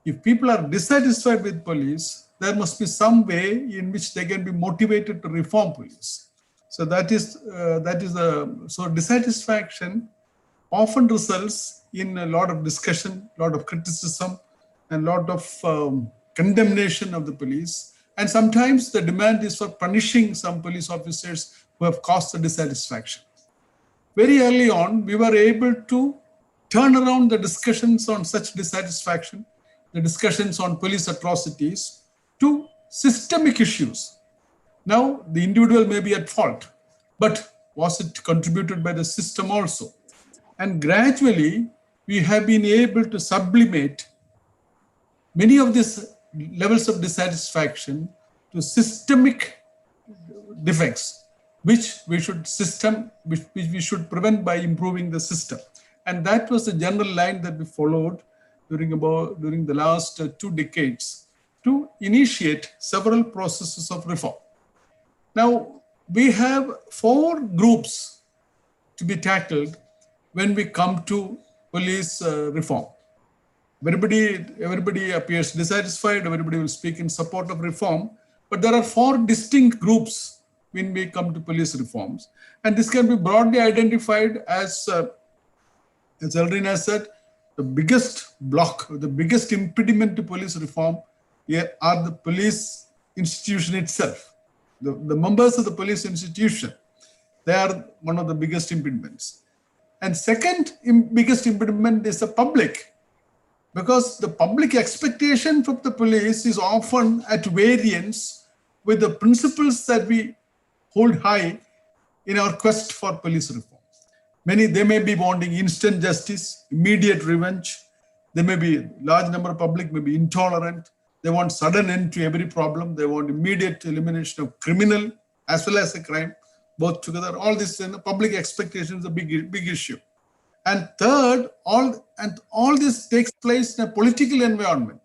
If people are dissatisfied with police, there must be some way in which they can be motivated to reform police. So so dissatisfaction often results in a lot of discussion, a lot of criticism, and a lot of condemnation of the police. And sometimes the demand is for punishing some police officers who have caused the dissatisfaction. Very early on, we were able to turn around the discussions on such dissatisfaction, the discussions on police atrocities, to systemic issues. Now, the individual may be at fault, but was it contributed by the system also? And gradually, we have been able to sublimate many of these levels of dissatisfaction to systemic defects, which we should prevent by improving the system. And that was the general line that we followed during the last 2 decades to initiate several processes of reform. Now, we have 4 groups to be tackled when we come to police reform. Everybody appears dissatisfied, everybody will speak in support of reform, but there are 4 distinct groups when we come to police reforms. And this can be broadly identified as Elrina said, the biggest block, the biggest impediment to police reform are the police institution itself. The members of the police institution, they are one of the biggest impediments. And second biggest impediment is the public, because the public expectation from the police is often at variance with the principles that we hold high in our quest for police reform. They may be wanting instant justice, immediate revenge. There may be a large number of public may be intolerant. They want sudden end to every problem. They want immediate elimination of criminal as well as the crime, both together. All this public expectation is a big issue. And third, all this takes place in a political environment.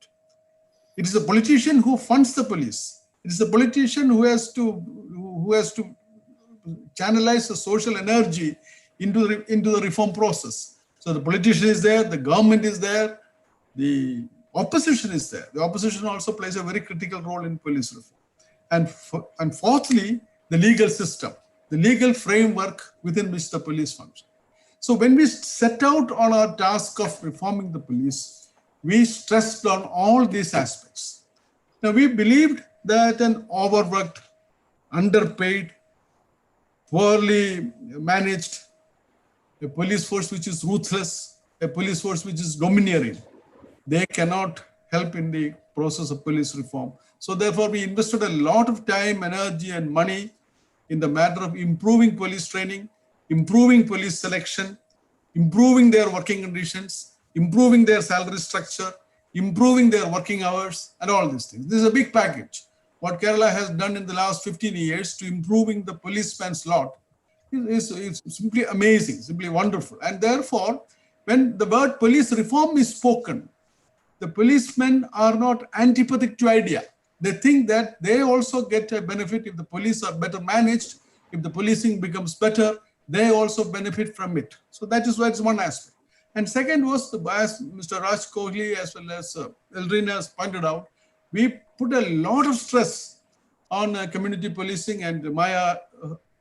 It is a politician who funds the police. It is a politician who has to channelize the social energy into the reform process. So the politician is there, the government is there, the opposition is there. The opposition also plays a very critical role in police reform. And fourthly, the legal system, the legal framework within which the police function. So when we set out on our task of reforming the police, we stressed on all these aspects. Now, we believed that an overworked, underpaid, poorly managed, a police force which is ruthless, a police force which is domineering, they cannot help in the process of police reform. So therefore, we invested a lot of time, energy, and money in the matter of improving police training, improving police selection, improving their working conditions, improving their salary structure, improving their working hours, and all these things. This is a big package. What Kerala has done in the last 15 years to improving the policeman's lot is simply amazing, simply wonderful. And therefore, when the word police reform is spoken, the policemen are not antipathic to idea. They think that they also get a benefit if the police are better managed, if the policing becomes better, they also benefit from it. So that is why it's one aspect. And second was, as Mr. Raj Kohli as well as Elrina has pointed out, we put a lot of stress on community policing, and Maya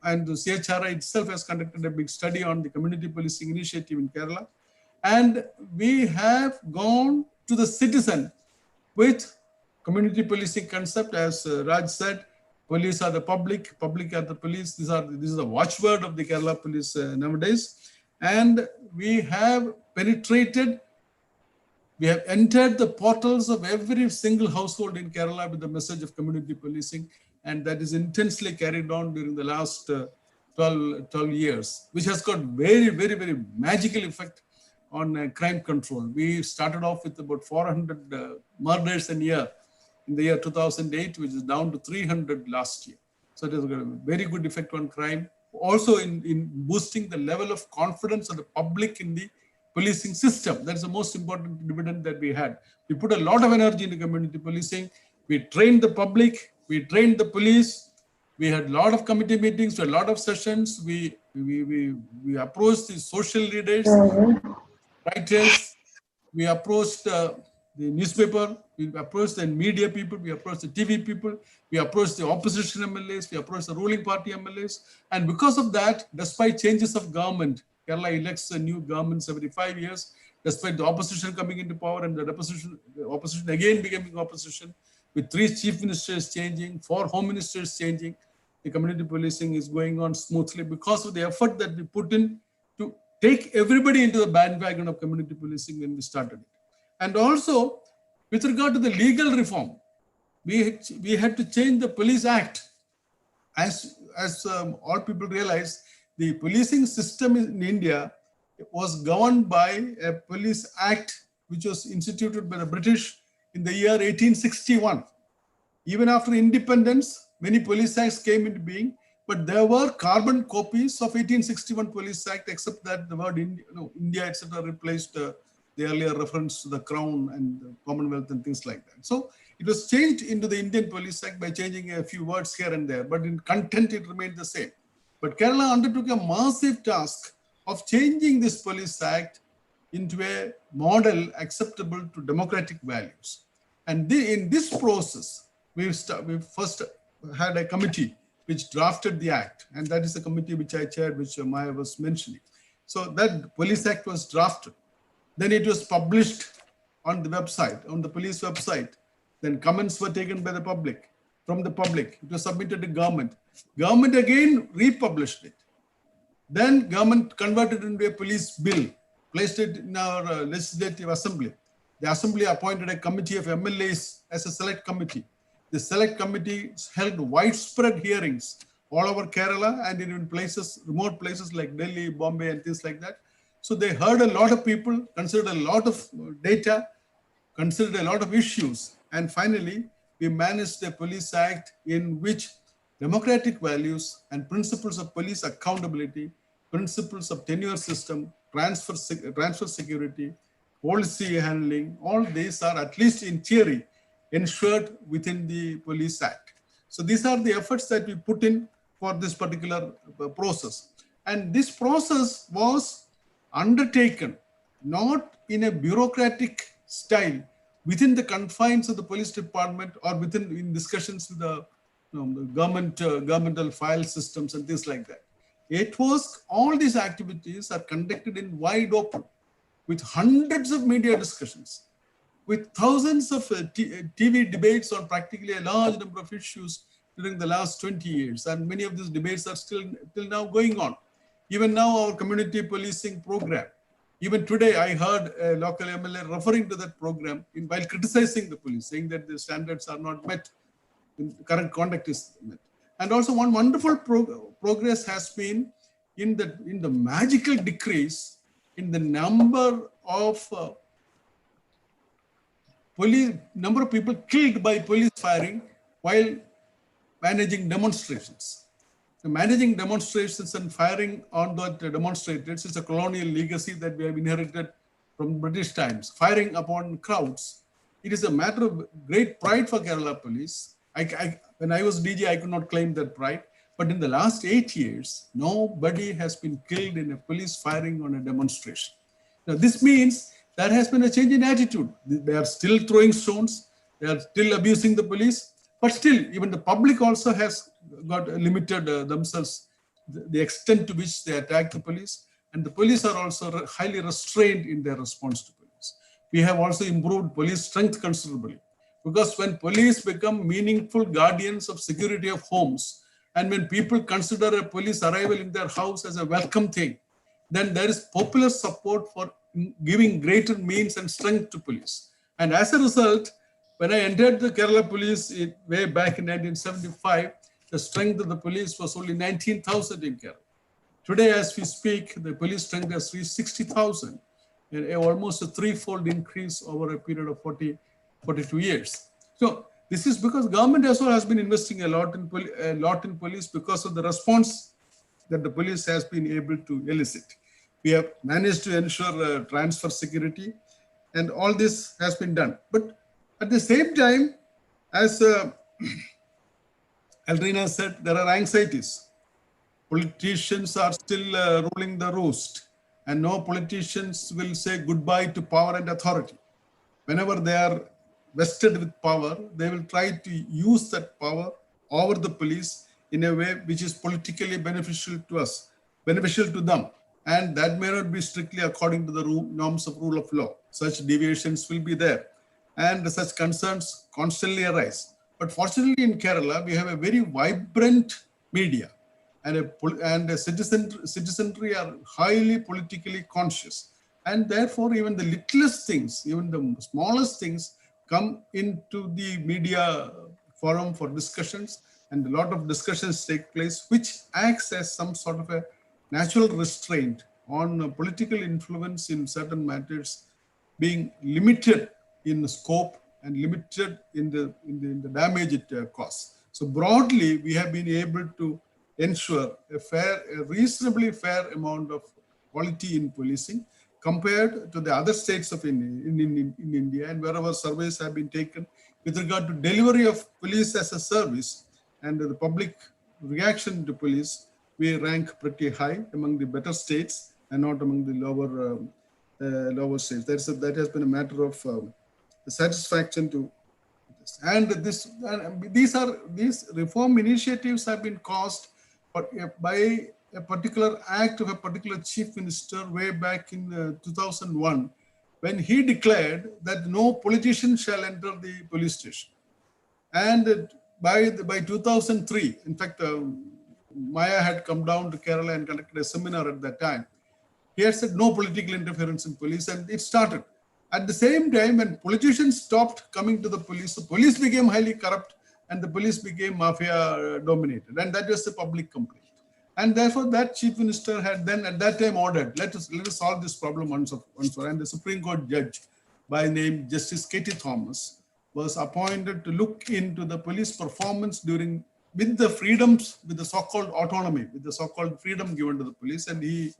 and the CHRI itself has conducted a big study on the community policing initiative in Kerala. And we have gone to the citizen with community policing concept. As Raj said, police are the public, public are the police. This is the watchword of the Kerala police nowadays. And we have penetrated We have entered the portals of every single household in Kerala with the message of community policing, and that is intensely carried on during the last 12 years, which has got very magical effect on crime control. We started off with about 400 murders a year in the year 2008, which is down to 300 last year. So it has got a very good effect on crime. Also in boosting the level of confidence of the public in the policing system. That is the most important dividend that we had. We put a lot of energy into community policing. We trained the public, we trained the police. We had a lot of committee meetings, a lot of sessions. We approached the social leaders, writers. We approached the newspaper. We approached the media people. We approached the TV people. We approached the opposition MLAs. We approached the ruling party MLAs. And because of that, despite changes of government, Kerala elects a new governments every 5 years, despite the opposition coming into power and the opposition again becoming opposition, with 3 chief ministers changing, 4 home ministers changing, the community policing is going on smoothly because of the effort that we put in to take everybody into the bandwagon of community policing when we started it. And also, with regard to the legal reform, we had to change the Police Act. As all people realize, the policing system in India was governed by a Police Act which was instituted by the British in the year 1861. Even after independence, many police acts came into being, but there were carbon copies of 1861 Police Act, except that the word India, etc., replaced the earlier reference to the Crown and the Commonwealth and things like that. So it was changed into the Indian Police Act by changing a few words here and there, but in content it remained the same. But Kerala undertook a massive task of changing this Police Act into a model acceptable to democratic values. And in this process, we first had a committee which drafted the act, and that is the committee which I chaired, which Maya was mentioning. So that Police Act was drafted. Then it was published on the website, on the police website. Then comments were taken by the public, from the public. It was submitted to government. Government again republished it. Then government converted it into a police bill, placed it in our legislative assembly. The assembly appointed a committee of MLAs as a select committee. The select committee held widespread hearings all over Kerala and in places, remote places like Delhi, Bombay, and things like that. So they heard a lot of people, considered a lot of data, considered a lot of issues. And finally, we managed a police act in which democratic values and principles of police accountability, principles of tenure system, transfer security, policy handling, all these are, at least in theory, ensured within the Police Act. So these are the efforts that we put in for this particular process. And this process was undertaken not in a bureaucratic style within the confines of the police department or in discussions with the governmental file systems and things like that. It was, all these activities are conducted in wide open with hundreds of media discussions, with thousands of TV debates on practically a large number of issues during the last 20 years. And many of these debates are still till now going on. Even now, our community policing program, even today, I heard a local MLA referring to that program while criticizing the police, saying that the standards are not met, current conduct is met. And also one wonderful progress has been in the magical decrease in the number of people killed by police firing while managing demonstrations. Managing demonstrations and firing on the demonstrators is a colonial legacy that we have inherited from British times. Firing upon crowds. It is a matter of great pride for Kerala police. When I was DG, I could not claim that pride. But in the last 8 years, nobody has been killed in a police firing on a demonstration. Now, this means there has been a change in attitude. They are still throwing stones. They are still abusing the police. But still, even the public also has got limited themselves, the extent to which they attack the police. And the police are also highly restrained in their response to police. We have also improved police strength considerably. Because when police become meaningful guardians of security of homes, and when people consider a police arrival in their house as a welcome thing, then there is popular support for giving greater means and strength to police. And as a result, when I entered the Kerala police way back in 1975, the strength of the police was only 19,000 in Kerala. Today, as we speak, the police strength has reached 60,000, almost a threefold increase over a period of 42 years. So this is because government as well has been investing a lot in police because of the response that the police has been able to elicit. We have managed to ensure transfer security, and all this has been done. But at the same time, as Aldrina said, there are anxieties. Politicians are still ruling the roost, and no politicians will say goodbye to power and authority. Whenever they are vested with power, they will try to use that power over the police in a way which is politically beneficial to us, beneficial to them. And that may not be strictly according to the norms of rule of law. Such deviations will be there, and such concerns constantly arise. But fortunately in Kerala, we have a very vibrant media, and citizenry are highly politically conscious. And therefore, even the littlest things, even the smallest things come into the media forum for discussions, and a lot of discussions take place, which acts as some sort of a natural restraint on political influence in certain matters being limited in scope and limited in the damage it causes. So broadly, we have been able to ensure a reasonably fair amount of quality in policing compared to the other states of in India, and wherever surveys have been taken with regard to delivery of police as a service and the public reaction to police, we rank pretty high among the better states and not among the lower states. That has been a matter of satisfaction to this. And these reform initiatives have been caused by a particular act of a particular chief minister way back in 2001, when he declared that no politician shall enter the police station. And by 2003, in fact, Maya had come down to Kerala and conducted a seminar at that time. He had said no political interference in police, and it started. At the same time, when politicians stopped coming to the police became highly corrupt and the police became mafia dominated. And that was the public complaint. And therefore, that chief minister had then at that time ordered, let us solve this problem once for. And the Supreme Court judge by name Justice Katie Thomas was appointed to look into the police performance with the freedoms, with the so-called autonomy, with the so-called freedom given to the police. And he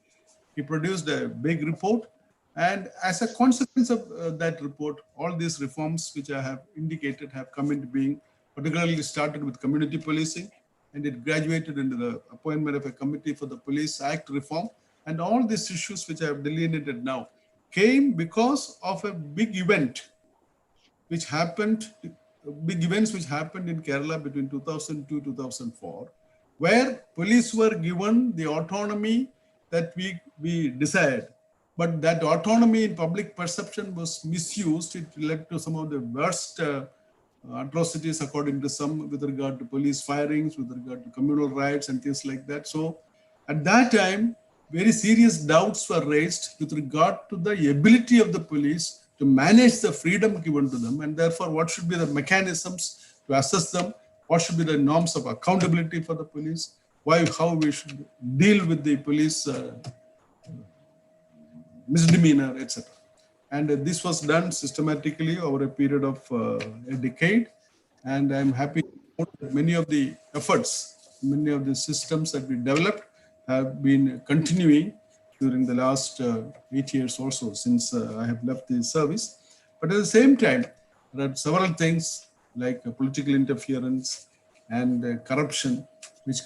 produced a big report. And as a consequence of that report, all these reforms which I have indicated have come into being, particularly started with community policing, and it graduated into the appointment of a committee for the Police Act reform. And all these issues which I have delineated now came because of a big events which happened in Kerala between 2002 to 2004, where police were given the autonomy that we desired. But that autonomy in public perception was misused. It led to some of the worst atrocities, according to some, with regard to police firings, with regard to communal riots and things like that. So at that time, very serious doubts were raised with regard to the ability of the police to manage the freedom given to them, and therefore what should be the mechanisms to assess them, what should be the norms of accountability for the police, how we should deal with the police misdemeanor, etc. And this was done systematically over a period of a decade. And I'm happy to note that many of the efforts, many of the systems that we developed have been continuing during the last 8 years or so since I have left the service. But at the same time, there are several things like political interference and corruption, which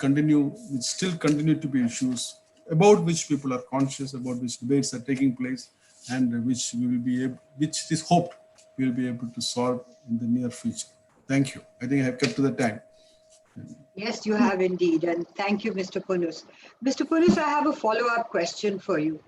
still continue to be issues about which people are conscious, about which debates are taking place, and which it is hoped we will be able to solve in the near future. Thank you. I think I have kept to the time. Yes, you have indeed. And thank you, Mr. Punus. Mr. Punus, I have a follow-up question for you.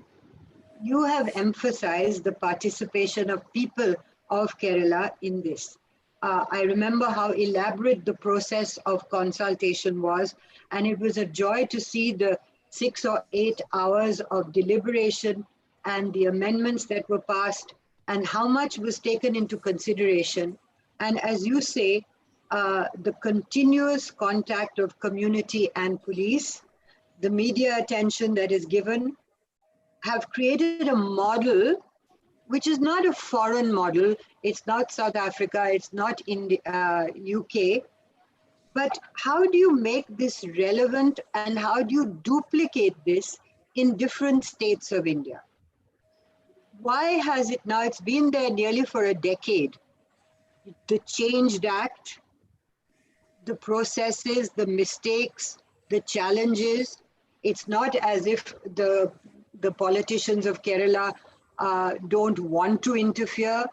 You have emphasized the participation of people of Kerala in this. I remember how elaborate the process of consultation was, and it was a joy to see the 6 or 8 hours of deliberation and the amendments that were passed and how much was taken into consideration. And as you say, the continuous contact of community and police, the media attention that is given, have created a model which is not a foreign model. It's not South Africa, it's not India, UK. But how do you make this relevant and how do you duplicate this in different states of India? Why has it now, it's been there nearly for a decade. The Changed Act, the processes, the mistakes, the challenges. It's not as if the politicians of Kerala don't want to interfere.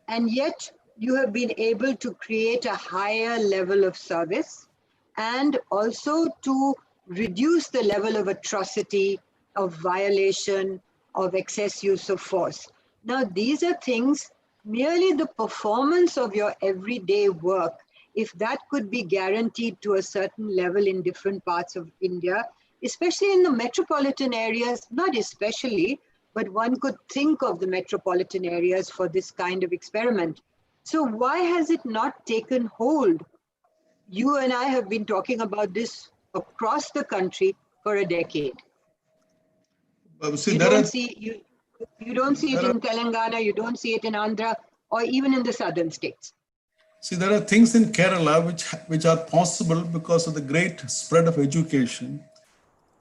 And yet you have been able to create a higher level of service and also to reduce the level of atrocity, of violation, of excess use of force. Now, these are things, merely the performance of your everyday work, if that could be guaranteed to a certain level in different parts of India, especially in the metropolitan areas, not especially, but one could think of the metropolitan areas for this kind of experiment. So why has it not taken hold? You and I have been talking about this across the country for a decade. You don't see it in Telangana, you don't see it in Andhra, or even in the southern states. See, there are things in Kerala which are possible because of the great spread of education,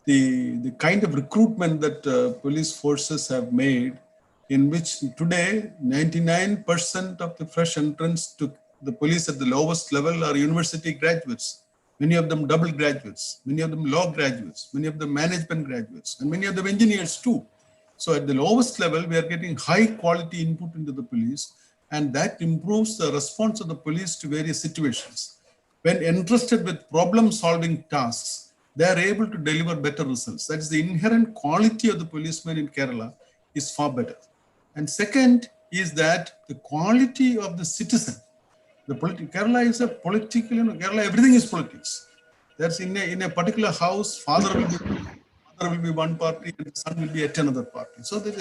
the kind of recruitment that police forces have made, in which today 99% of the fresh entrants to the police at the lowest level are university graduates, many of them double graduates, many of them law graduates, many of them management graduates, and many of them engineers too. So at the lowest level, we are getting high quality input into the police, and that improves the response of the police to various situations. When entrusted with problem-solving tasks, they are able to deliver better results. That is, the inherent quality of the policeman in Kerala is far better. And second is that the quality of the citizen. Kerala is a political, Kerala, everything is politics. That's in a particular house, father will be one party and the son will be at another party. So that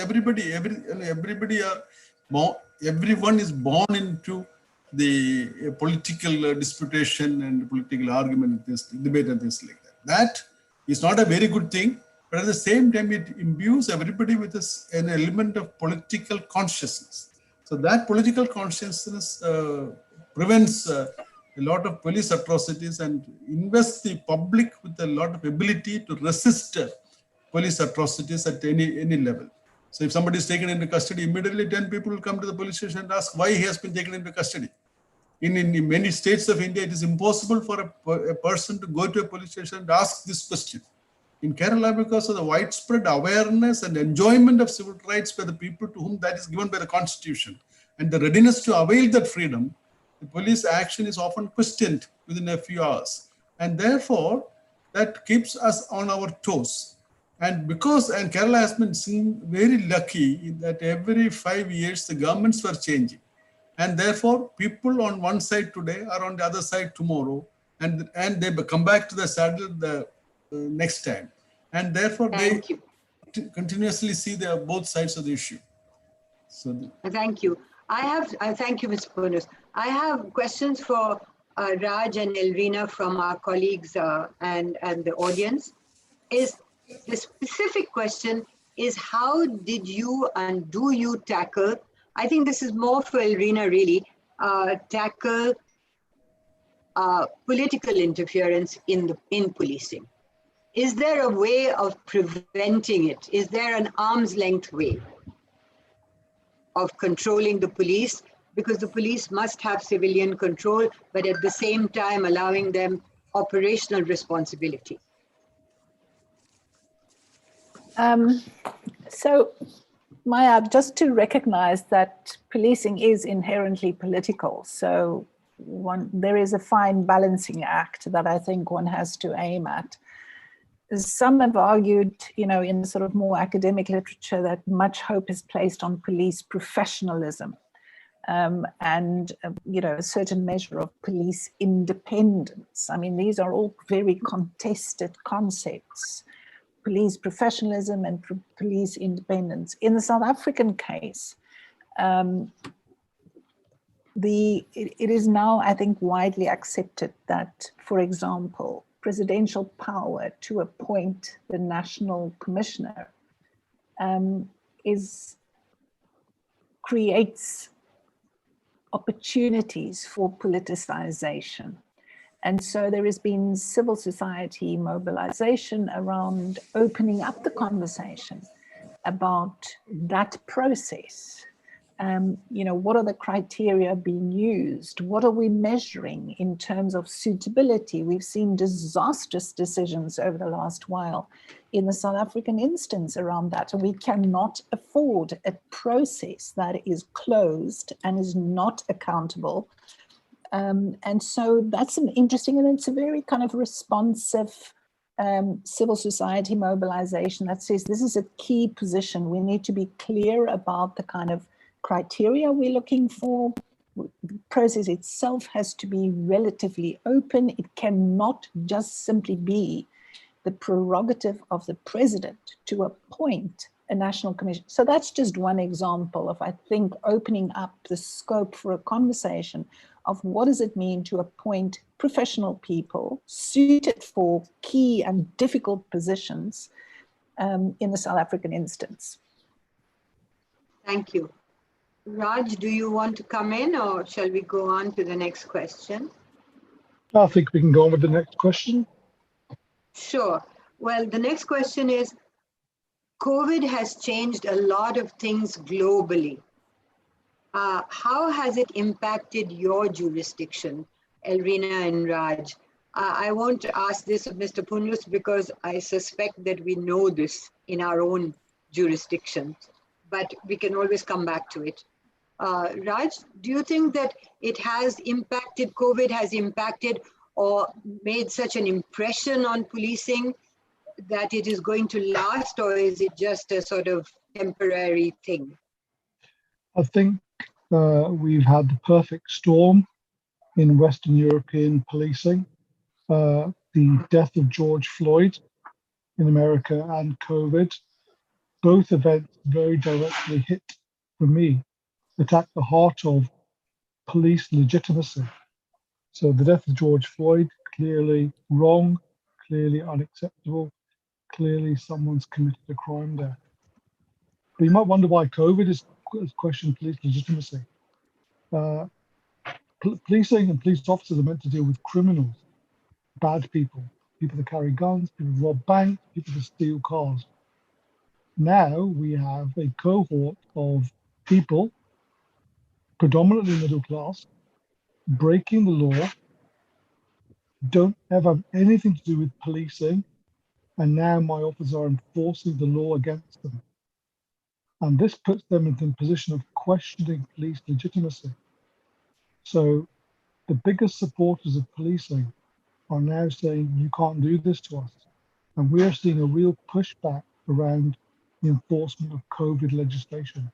everyone is born into the political disputation and political argument, this debate and things like that. That is not a very good thing, but at the same time, it imbues everybody with an element of political consciousness. So that political consciousness prevents a lot of police atrocities and invests the public with a lot of ability to resist police atrocities at any level. So if somebody is taken into custody, immediately 10 people will come to the police station and ask why he has been taken into custody. In many states of India, it is impossible for a person to go to a police station and ask this question. In Kerala, because of the widespread awareness and enjoyment of civil rights by the people to whom that is given by the Constitution, and the readiness to avail that freedom, the police action is often questioned within a few hours. And therefore, that keeps us on our toes. And Kerala has been seen very lucky that every 5 years, the governments were changing. And therefore, people on one side today are on the other side tomorrow, and they come back to the saddle the next time. And therefore, they continuously see both sides of the issue. So, thank you. Thank you, Mr. Punus. I have questions for Raj and Elvina from our colleagues and the audience. The specific question is, how did you and do you tackle, I think this is more for Elvina really, tackle political interference in policing? Is there a way of preventing it? Is there an arm's length way of controlling the police? Because the police must have civilian control, but at the same time allowing them operational responsibility. So, Maya, just to recognize that policing is inherently political. So there is a fine balancing act that I think one has to aim at. Some have argued, in sort of more academic literature, that much hope is placed on police professionalism and, a certain measure of police independence. I mean, these are all very contested concepts. police professionalism and police independence. In the South African case, it is now, I think, widely accepted that, for example, presidential power to appoint the national commissioner creates opportunities for politicization. And so there has been civil society mobilization around opening up the conversation about that process. What are the criteria being used? What are we measuring in terms of suitability? We've seen disastrous decisions over the last while in the South African instance around that, and we cannot afford a process that is closed and is not accountable. And so that's an interesting, and it's a very kind of responsive civil society mobilization that says this is a key position. We need to be clear about the kind of criteria we're looking for. The process itself has to be relatively open. It cannot just simply be the prerogative of the president to appoint a national commission. So that's just one example of, I think, opening up the scope for a conversation of what does it mean to appoint professional people suited for key and difficult positions in the South African instance. Thank you. Raj, do you want to come in, or shall we go on to the next question? I think we can go on with the next question. Sure. Well, the next question is, COVID has changed a lot of things globally. How has it impacted your jurisdiction, Elrina and Raj? I won't ask this of Mr. Panelist because I suspect that we know this in our own jurisdiction, but we can always come back to it. Raj, do you think that it has impacted, COVID has impacted or made such an impression on policing that it is going to last, or is it just a sort of temporary thing? I think we've had the perfect storm in Western European policing. The death of George Floyd in America and COVID, both events very directly hit, for me, attack the heart of police legitimacy. So the death of George Floyd, clearly wrong, clearly unacceptable, clearly someone's committed a crime there. But you might wonder why COVID is questioned police legitimacy. Policing and police officers are meant to deal with criminals, bad people, people that carry guns, people that rob banks, people that steal cars. Now we have a cohort of people, predominantly middle class, breaking the law, don't ever have anything to do with policing, and now my officers are enforcing the law against them. And this puts them in the position of questioning police legitimacy. So the biggest supporters of policing are now saying, you can't do this to us. And we are seeing a real pushback around the enforcement of COVID legislation.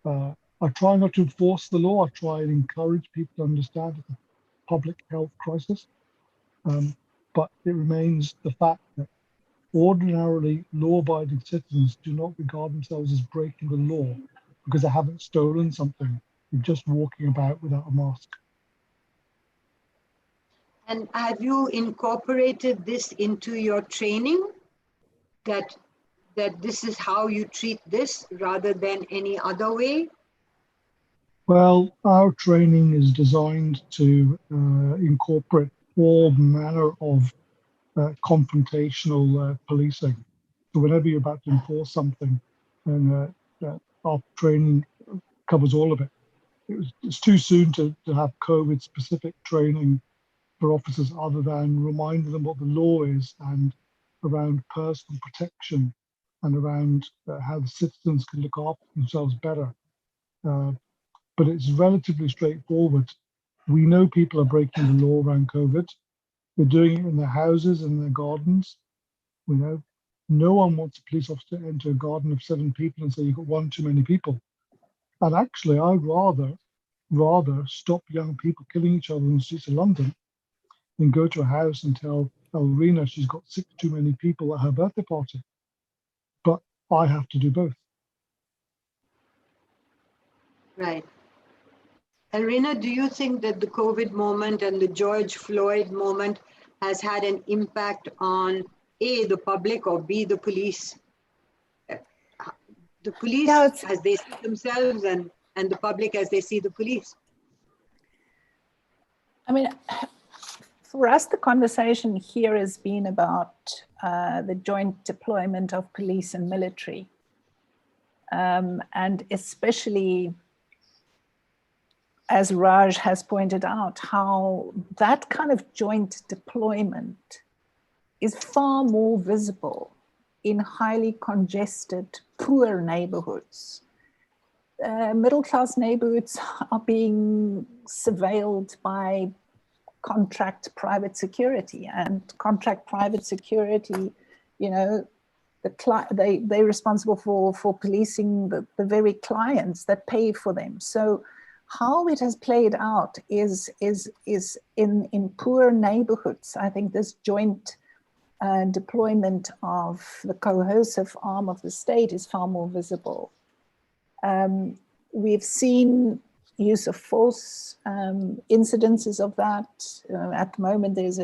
I try not to enforce the law. I try and encourage people to understand it's a public health crisis. But it remains the fact that ordinarily law-abiding citizens do not regard themselves as breaking the law because they haven't stolen something. They're just walking about without a mask. And have you incorporated this into your training, that this is how you treat this rather than any other way? Well, our training is designed to incorporate all manner of confrontational policing. So whenever you're about to enforce something, and our training covers all of it. It's too soon to have COVID-specific training for officers other than reminding them what the law is and around personal protection and around how the citizens can look after themselves better. But it's relatively straightforward. We know people are breaking the law around COVID. They're doing it in their houses and their gardens. We know no one wants a police officer to enter a garden of 7 people and say you've got one too many people. And actually, I'd rather stop young people killing each other in the streets of London than go to a house and tell Elrina, she's got 6 too many people at her birthday party. But I have to do both. Right. Elrina, do you think that the COVID moment and the George Floyd moment has had an impact on A, the public, or B, the police? The police as they see themselves and the public as they see the police? I mean, for us, the conversation here has been about the joint deployment of police and military. And especially, as Raj has pointed out, how that kind of joint deployment is far more visible in highly congested, poor neighborhoods. Middle-class neighborhoods are being surveilled by contract private security, and contract private security, you know, they're responsible for policing the very clients that pay for them. So how it has played out is in poor neighborhoods. I think this joint deployment of the coercive arm of the state is far more visible. We've seen use of force, incidences of that. At the moment, there's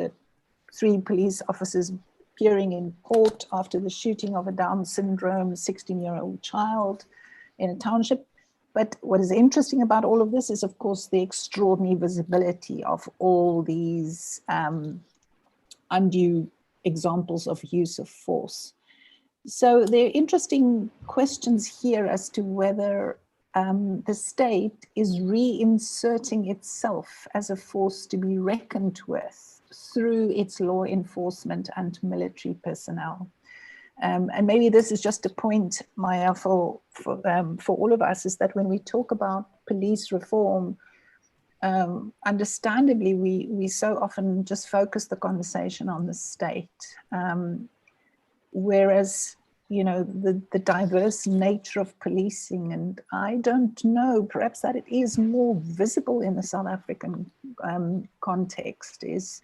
3 police officers appearing in court after the shooting of a Down syndrome 16-year-old child in a township. But what is interesting about all of this is, of course, the extraordinary visibility of all these undue examples of use of force. So there are interesting questions here as to whether the state is reinserting itself as a force to be reckoned with through its law enforcement and military personnel. And maybe this is just a point, Maya, for all of us, is that when we talk about police reform, understandably, we so often just focus the conversation on the state, whereas, you know, the diverse nature of policing, and I don't know, perhaps that it is more visible in the South African context, is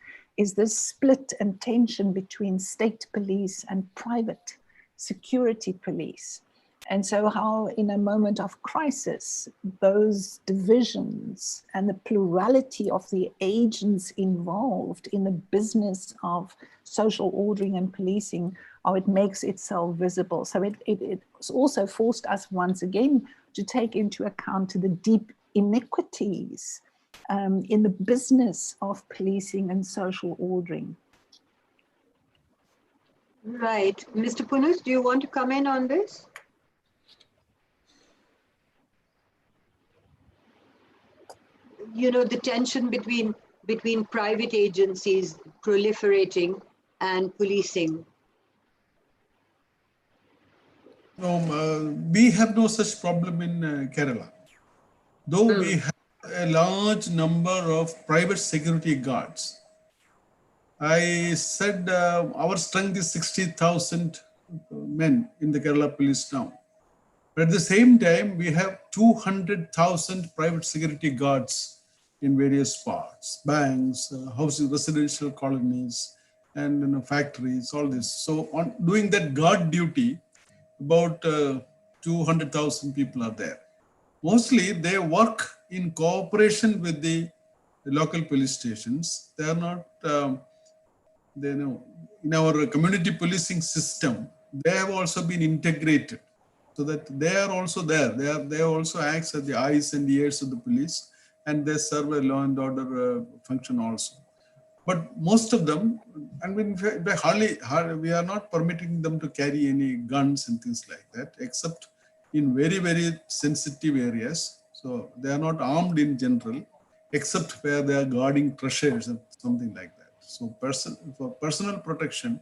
this split and tension between state police and private security police. And so how in a moment of crisis, those divisions and the plurality of the agents involved in the business of social ordering and policing, how it makes itself visible. So it's also forced us once again to take into account the deep inequities in the business of policing and social ordering. Right. Mr. Punus, do you want to come in on this? You know, the tension between private agencies proliferating and policing. No, we have no such problem in Kerala. Though we have a large number of private security guards. I said our strength is 60,000 men in the Kerala police now. But at the same time, we have 200,000 private security guards in various parts, banks, houses, residential colonies, and factories, all this. So on doing that guard duty, about 200,000 people are there. Mostly they work in cooperation with the local police stations. They are not, they know, in our community policing system, they have also been integrated so that they are also there. They also act as the eyes and ears of the police, and they serve a law and order function also. But most of them, I mean, we are not permitting them to carry any guns and things like that, except in very, very sensitive areas. So they are not armed in general, except where they are guarding treasures and something like that. So for personal protection,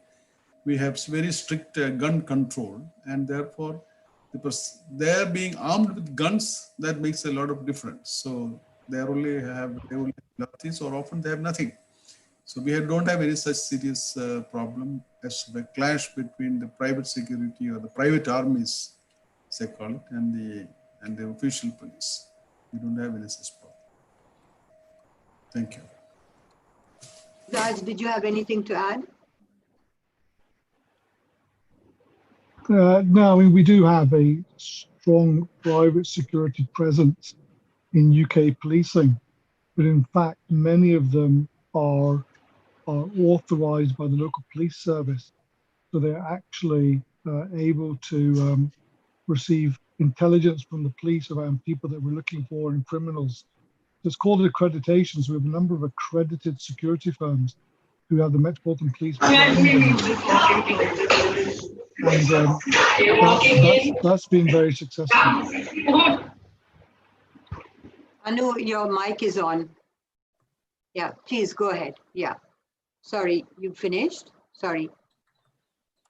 we have very strict gun control, and therefore, because they are being armed with guns, that makes a lot of difference. So they only have lathis, or often they have nothing. So we don't have any such serious problem as the clash between the private security or the private armies, as they call it, and the official police. We don't have any such problem. Thank you. Raj, did you have anything to add? No, I mean, we do have a strong private security presence in UK policing, but in fact, many of them are authorised by the local police service. So they're actually able to receive intelligence from the police around people that we're looking for and criminals. So it's called accreditation. So we have a number of accredited security firms who have the Metropolitan Police branding. And that's been very successful. Anu, your mic is on. Yeah, please go ahead. Yeah. Sorry, you finished? Sorry.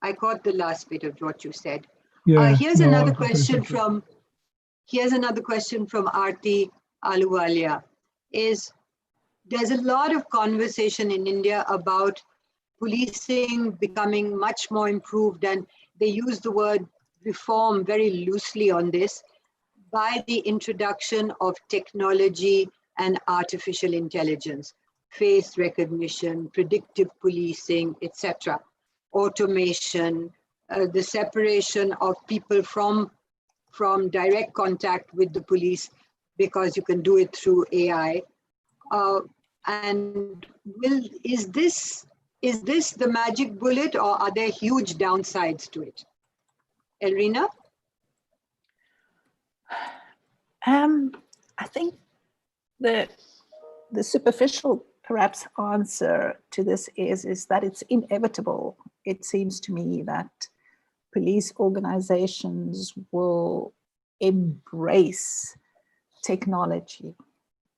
I caught the last bit of what you said. Yeah. Here's another question from Aarti Aluwalia. There's a lot of conversation in India about policing becoming much more improved, and they use the word reform very loosely on this, by the introduction of technology and artificial intelligence, face recognition, predictive policing, etc., automation, the separation of people from direct contact with the police because you can do it through AI. And is this the magic bullet, or are there huge downsides to it? Elrina? I think the superficial, perhaps, answer to this is that it's inevitable. It seems to me that police organizations will embrace technology.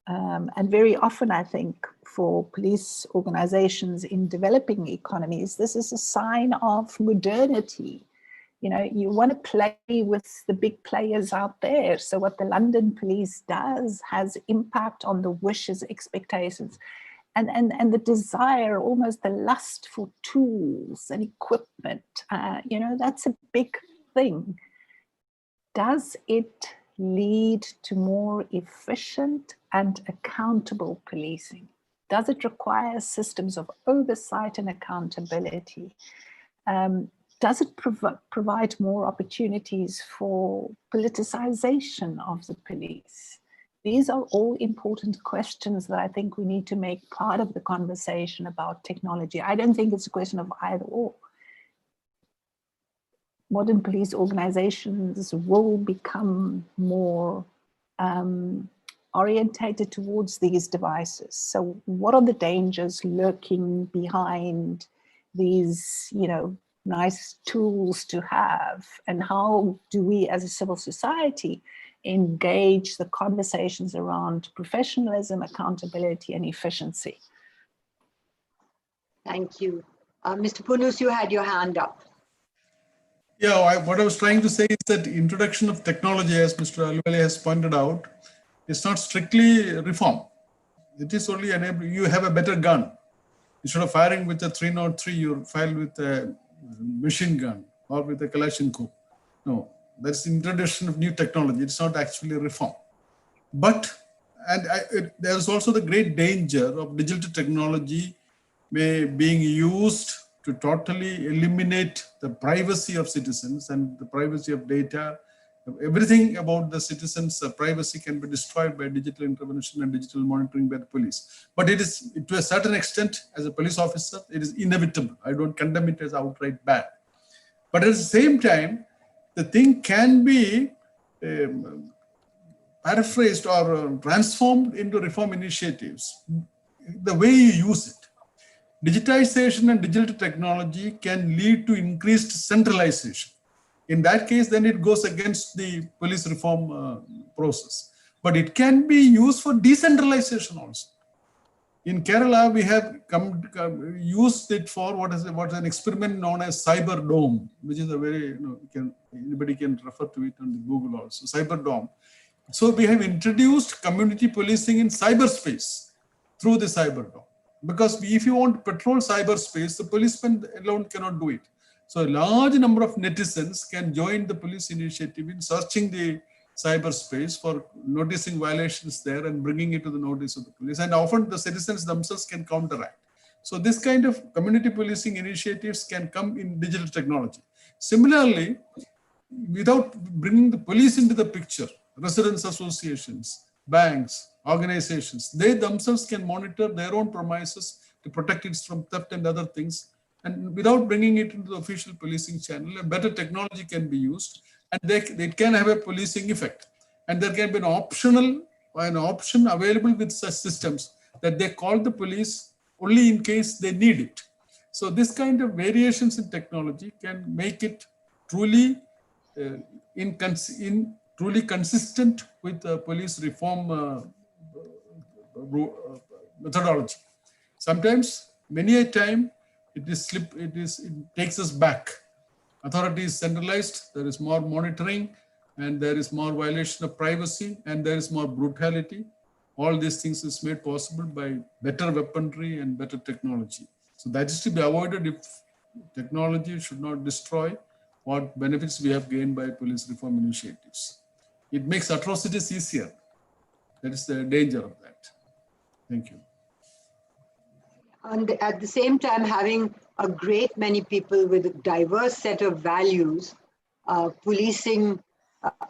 And very often, I think, for police organizations in developing economies, this is a sign of modernity. You know, you want to play with the big players out there. So what the London police does has impact on the wishes, expectations, and the desire, almost the lust for tools and equipment. You know, that's a big thing. Does it lead to more efficient and accountable policing? Does it require systems of oversight and accountability? Does it provide more opportunities for politicization of the police? These are all important questions that I think we need to make part of the conversation about technology. I don't think it's a question of either or. Modern police organizations will become more orientated towards these devices. So what are the dangers lurking behind these, you know, nice tools to have, and how do we as a civil society engage the conversations around professionalism, accountability, and efficiency? Thank you. Mr. Punus, you had your hand up. Yeah, what I was trying to say is that introduction of technology, as Mr. Aluwalia has pointed out, is not strictly reform. It is only enable you have a better gun. Instead of firing with a 303, you fire with a machine gun or with a Kalashnikov. No, that's introduction of new technology. It's not actually reform. But, there's also the great danger of digital technology being used to totally eliminate the privacy of citizens and the privacy of data. Everything about the citizens' privacy can be destroyed by digital intervention and digital monitoring by the police. But it is, to a certain extent, as a police officer, it is inevitable. I don't condemn it as outright bad. But at the same time, the thing can be paraphrased or transformed into reform initiatives, the way you use it. Digitization and digital technology can lead to increased centralization. In that case, then it goes against the police reform process. But it can be used for decentralization also. In Kerala, we have used it for what's an experiment known as Cyber Dome, which is a very, anybody can refer to it on Google also, Cyber Dome. So we have introduced community policing in cyberspace through the Cyber Dome. Because if you want to patrol cyberspace, the policeman alone cannot do it. So a large number of netizens can join the police initiative in searching the cyberspace for noticing violations there and bringing it to the notice of the police. And often the citizens themselves can counteract. So this kind of community policing initiatives can come in digital technology. Similarly, without bringing the police into the picture, residents associations, banks, organizations, they themselves can monitor their own premises to protect it from theft and other things. And without bringing it into the official policing channel, a better technology can be used, and they can have a policing effect. And there can be an option available with such systems that they call the police only in case they need it. So this kind of variations in technology can make it truly truly consistent with police reform methodology. Sometimes, many a time, it takes us back. Authority is centralized, there is more monitoring, and there is more violation of privacy, and there is more brutality. All these things is made possible by better weaponry and better technology. So that is to be avoided if technology should not destroy what benefits we have gained by police reform initiatives. It makes atrocities easier. That is the danger of that. Thank you. And at the same time, having a great many people with a diverse set of values, policing,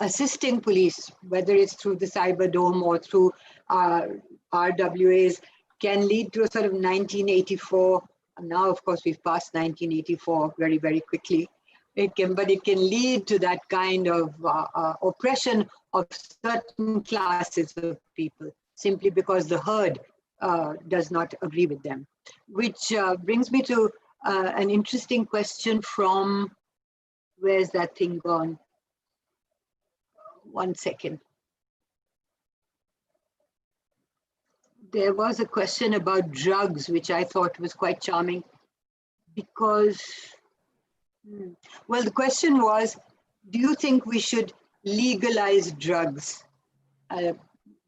assisting police, whether it's through the cyber dome or through RWAs, can lead to a sort of 1984. Now, of course, we've passed 1984 very, very quickly. But it can lead to that kind of oppression of certain classes of people simply because the herd does not agree with them. Which brings me to an interesting question from, where's that thing gone? 1 second. There was a question about drugs, which I thought was quite charming because, well, the question was, do you think we should legalize drugs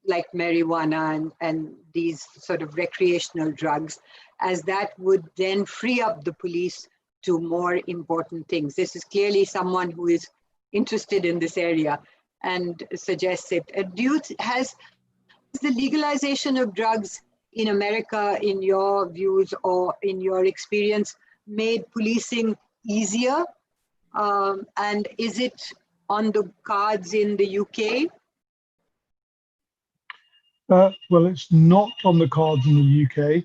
like marijuana and these sort of recreational drugs, as that would then free up the police to more important things? This is clearly someone who is interested in this area and suggests it. Has the legalization of drugs in America, in your views or in your experience, made policing easier? And is it on the cards in the UK? Well, it's not on the cards in the UK.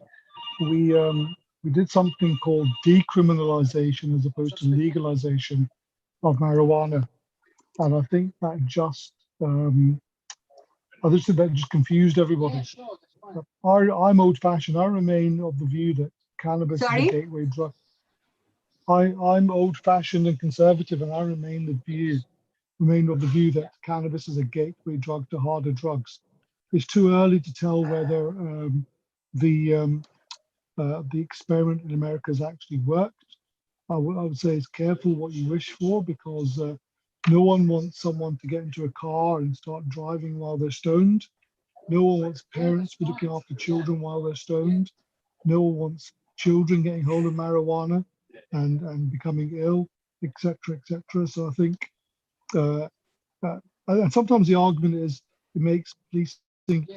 We did something called decriminalization as opposed to legalization of marijuana, and I think that just confused everybody. I'm old-fashioned. I remain of the view that cannabis is a gateway drug. I'm old-fashioned and conservative, and I remain of the view that cannabis is a gateway drug to harder drugs. It's too early to tell whether the experiment in America has actually worked. I would say it's careful what you wish for, because no one wants someone to get into a car and start driving while they're stoned. No one wants parents to be looking after children while they're stoned. No one wants children getting hold of marijuana and becoming ill, etc., etc. So I think, and sometimes the argument is it makes policing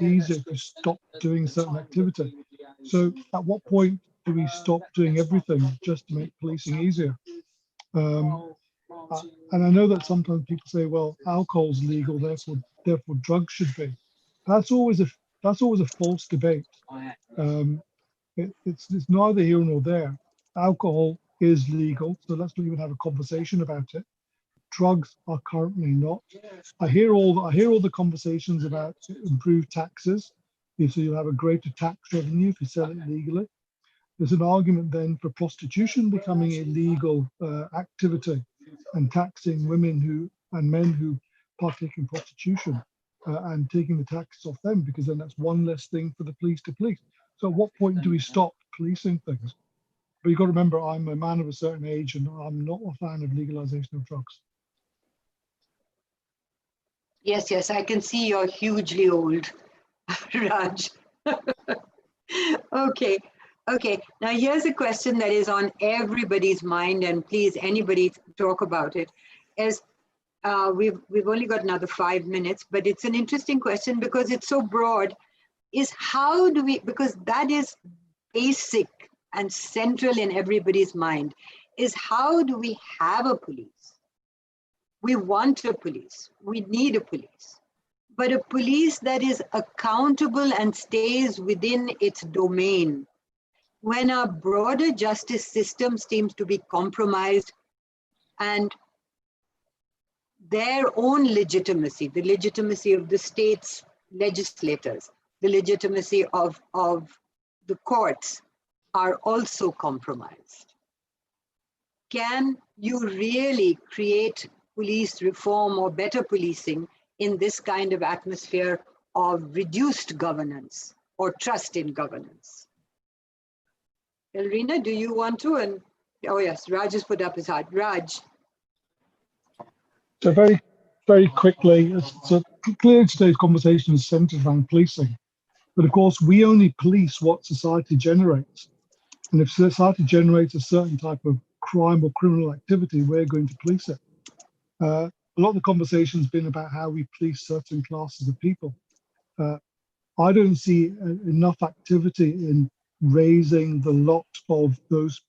easier to stop doing certain activity. So at what point do we stop doing everything just to make policing easier? And I know that sometimes people say, well, alcohol's legal, therefore drugs should be. That's always a false debate. It's neither here nor there. Alcohol is legal, so let's not even have a conversation about it. Drugs are currently not. I hear all the conversations about improved taxes, so you'll have a greater tax revenue if you sell it legally. There's an argument then for prostitution becoming a legal activity and taxing women and men who partake in prostitution and taking the taxes off them, because then that's one less thing for the police to police. So at what point do we stop policing things? But you've got to remember, I'm a man of a certain age and I'm not a fan of legalization of drugs. Yes, I can see you're hugely old, Raj. Okay. Now here's a question that is on everybody's mind, and please, anybody talk about it. As we've only got another 5 minutes, but it's an interesting question because it's so broad. Is how do we, because that is basic and central in everybody's mind. is how do we have a police? We want a police. We need a police. But a police that is accountable and stays within its domain. When our broader justice system seems to be compromised and their own legitimacy, the legitimacy of the state's legislators, the legitimacy of the courts are also compromised. Can you really create police reform or better policing in this kind of atmosphere of reduced governance or trust in governance? Elrina, do you want to? And oh yes, Raj has put up his hand. Raj. So very quickly, so clearly today's conversation is centered around policing. But of course, we only police what society generates. And if society generates a certain type of crime or criminal activity, we're going to police it. A lot of the conversation has been about how we police certain classes of people. I don't see enough activity in raising the lot of those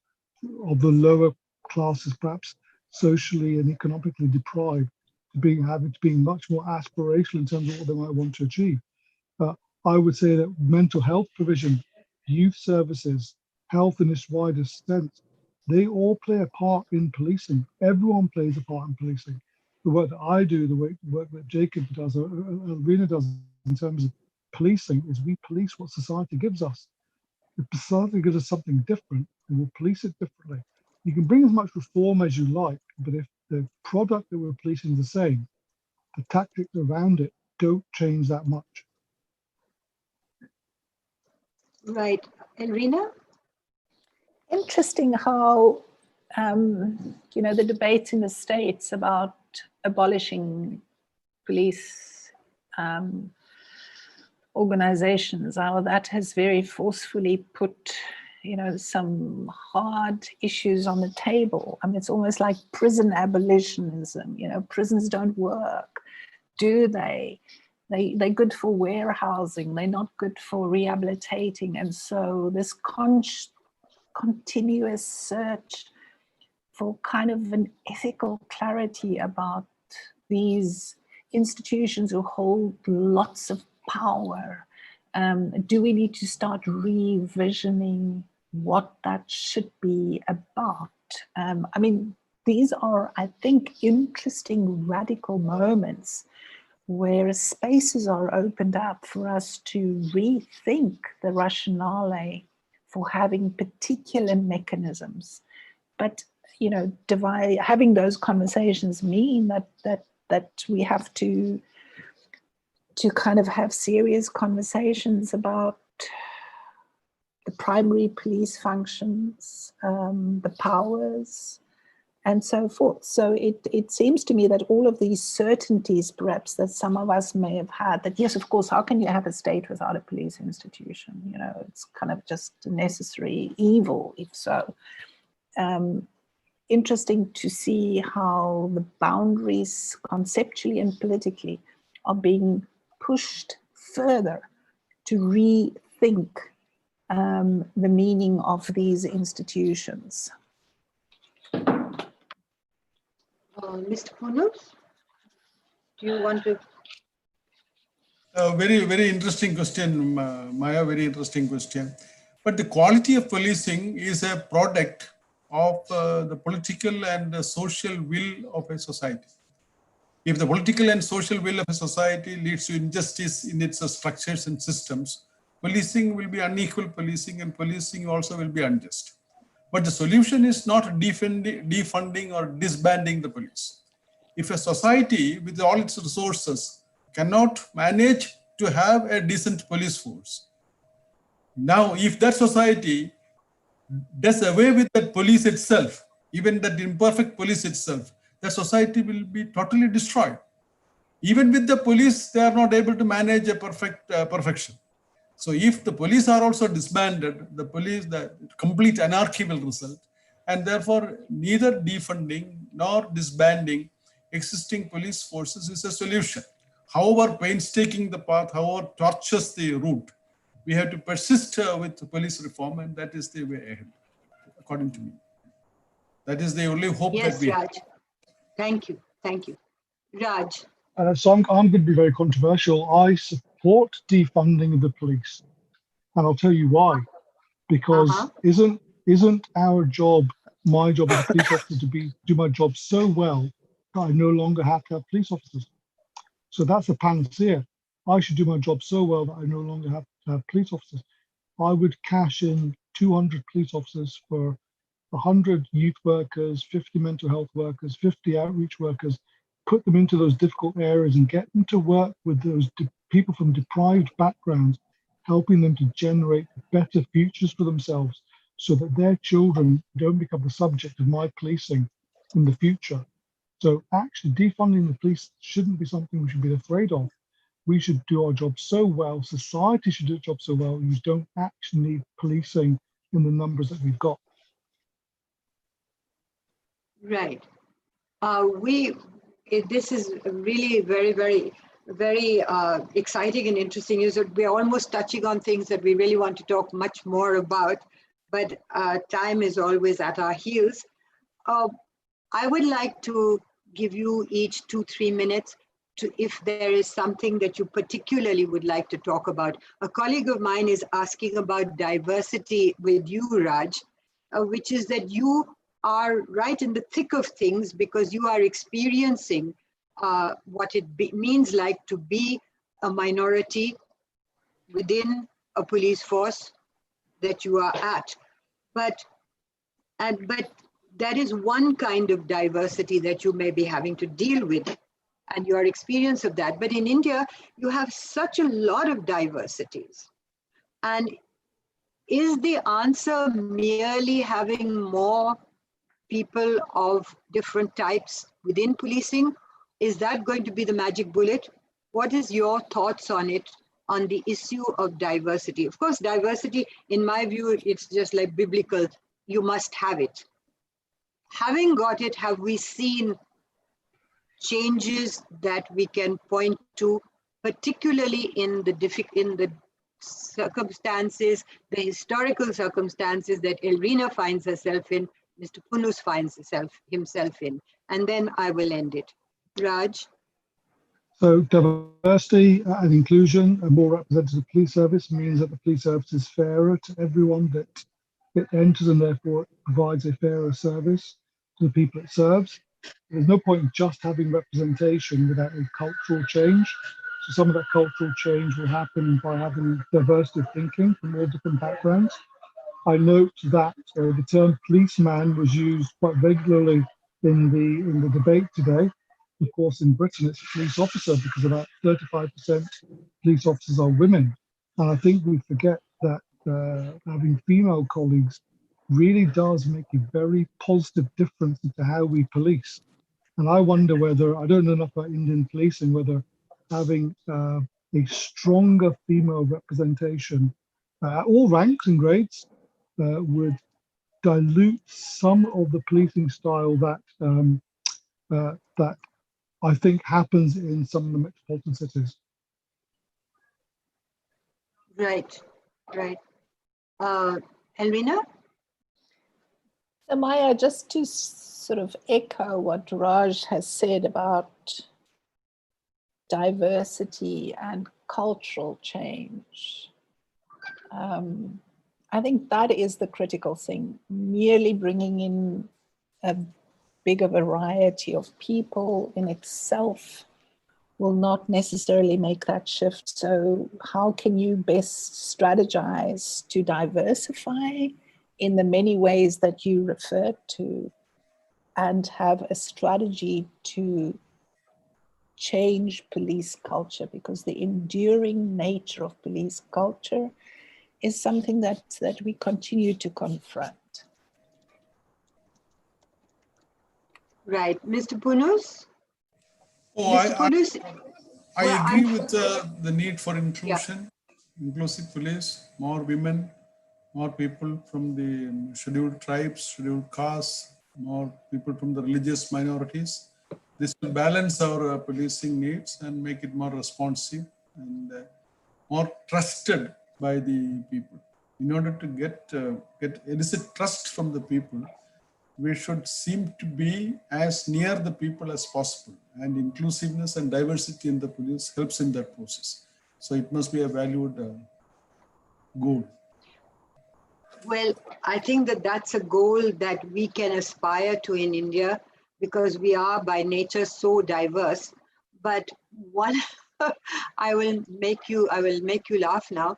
of the lower classes, perhaps socially and economically deprived, having to be much more aspirational in terms of what they might want to achieve. I would say that mental health provision, youth services, health in its widest sense, they all play a part in policing. Everyone plays a part in policing. The work that I do, the work that Jacob does, or Rina does in terms of policing, is we police what society gives us. If society gives us something different, then we'll police it differently. You can bring as much reform as you like, but if the product that we're policing is the same, the tactics around it don't change that much. Right. Elrina? Interesting how, the debates in the States about abolishing police organizations, how that has very forcefully put, some hard issues on the table. I mean, it's almost like prison abolitionism, prisons don't work, do they? They're good for warehousing, they're not good for rehabilitating. And so this continuous search for kind of an ethical clarity about these institutions who hold lots of power. Do we need to start revisioning what that should be about? I mean, these are, I think, interesting radical moments where spaces are opened up for us to rethink the rationale for having particular mechanisms. But having those conversations mean that we have to kind of have serious conversations about the primary police functions, the powers, and so forth. So it seems to me that all of these certainties, perhaps, that some of us may have had, that yes, of course, how can you have a state without a police institution? It's kind of just a necessary evil, if so. Interesting to see how the boundaries conceptually and politically are being pushed further to rethink the meaning of these institutions. Mr. Poonus, do you want to? Very, very interesting question, Maya, very interesting question. But the quality of policing is a product of the political and the social will of a society. If the political and social will of a society leads to injustice in its structures and systems, policing will be unequal policing, and policing also will be unjust. But the solution is not defunding or disbanding the police. If a society with all its resources cannot manage to have a decent police force, now if that society does away with that police itself, even that imperfect police itself, the society will be totally destroyed. Even with the police, they are not able to manage a perfection. So if the police are also disbanded, the complete anarchy will result. And therefore, neither defunding nor disbanding existing police forces is a solution. However painstaking the path, however tortuous the route, we have to persist with police reform, and that is the way ahead, according to me. That is the only hope that Yes, we have. Raj. Thank you. Thank you. Raj. So I'm going to be very controversial. I support defunding of the police, and I'll tell you why. Because isn't our job, my job as a police officer, to do my job so well that I no longer have to have police officers? So that's a panacea. I should do my job so well that I no longer have to have police officers. I would cash in 200 police officers for 100 youth workers, 50 mental health workers, 50 outreach workers, put them into those difficult areas and get them to work with those people from deprived backgrounds, helping them to generate better futures for themselves so that their children don't become the subject of my policing in the future. So actually defunding the police shouldn't be something we should be afraid of. We should do our job so well, society should do its job so well, you don't actually need policing in the numbers that we've got. Right. This is really very exciting and interesting news. We're almost touching on things that we really want to talk much more about, but time is always at our heels. I would like to give you each 2-3 minutes to, if there is something that you particularly would like to talk about. A colleague of mine is asking about diversity with you, Raj, which is that you are right in the thick of things because you are experiencing what it means like to be a minority within a police force that you are at. But that is one kind of diversity that you may be having to deal with and your experience of that. But in India, you have such a lot of diversities. And is the answer merely having more people of different types within policing? Is that going to be the magic bullet? What is your thoughts on it, on the issue of diversity? Of course, diversity, in my view, it's just like biblical. You must have it. Having got it, have we seen changes that we can point to, particularly in the circumstances, the historical circumstances that Elrina finds herself in, Mr. Punus finds himself in, and then I will end it. Raj? So diversity and inclusion, a more representative police service means that the police service is fairer to everyone that it enters and therefore provides a fairer service to the people it serves. There's no point in just having representation without a cultural change. So some of that cultural change will happen by having diversity of thinking from all different backgrounds. I note that the term policeman was used quite regularly in the debate today. Of course, in Britain, it's police officer because about 35% police officers are women. And I think we forget that having female colleagues really does make a very positive difference into how we police. And I wonder whether, I don't know enough about Indian policing, whether having a stronger female representation at all ranks and grades would dilute some of the policing style that that I think happens in some of the metropolitan cities. Right. Elrina? So Maya, just to sort of echo what Raj has said about diversity and cultural change, I think that is the critical thing. Merely bringing in a bigger variety of people in itself will not necessarily make that shift. So how can you best strategize to diversify in the many ways that you referred to and have a strategy to change police culture? Because the enduring nature of police culture is something that we continue to confront. Right. Mr. Punus? I agree with the need for inclusion, inclusive police, more women, more people from the scheduled tribes, scheduled castes, more people from the religious minorities. This will balance our policing needs and make it more responsive and more trusted by the people. In order to get elicit trust from the people, we should seem to be as near the people as possible, and inclusiveness and diversity in the police helps in that process. So it must be a valued goal. Well, I think that that's a goal that we can aspire to in India, because we are by nature so diverse. But one, I will make you laugh now.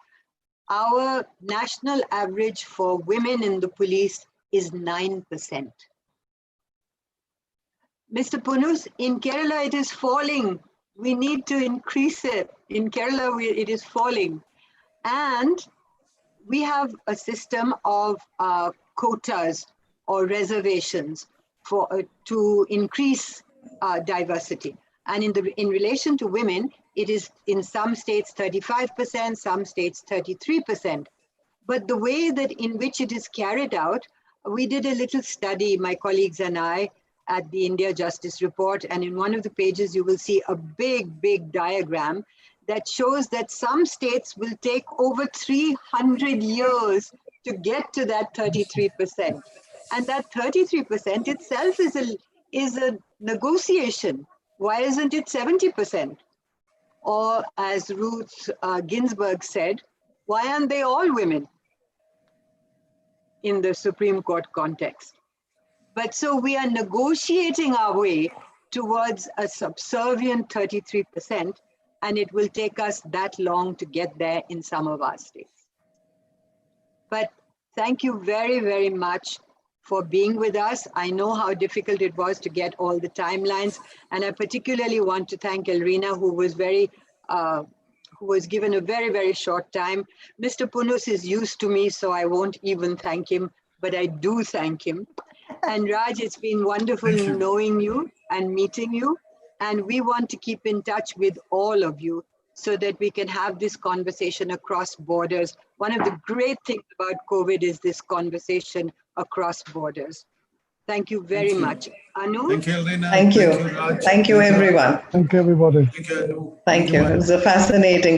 Our national average for women in the police is 9%. Mr. Punus, in Kerala it is falling. We need to increase it. In Kerala it is falling. And we have a system of quotas or reservations for to increase diversity. And in relation to women, it is in some states 35%, some states 33%. But the way that in which it is carried out, we did a little study, my colleagues and I, at the India Justice Report. And in one of the pages, you will see a big diagram that shows that some states will take over 300 years to get to that 33%. And that 33% itself is a negotiation. Why isn't it 70%? Or as Ruth Ginsburg said, why aren't they all women in the Supreme Court context? But so we are negotiating our way towards a subservient 33%, and it will take us that long to get there in some of our states. But thank you very much for being with us. I know how difficult it was to get all the timelines, and I particularly want to thank Elrina, who was given a very short time. Mr. Punus is used to me, so I won't even thank him, but I do thank him. And Raj, it's been wonderful knowing you and meeting you. And we want to keep in touch with all of you so that we can have this conversation across borders. One of the great things about COVID is this conversation across borders. Thank you very much. Anu? Thank you, Elrina. Thank you. Raj. Thank you, everyone. Thank you, everybody. Thank you, Anu. Thank you. It was a fascinating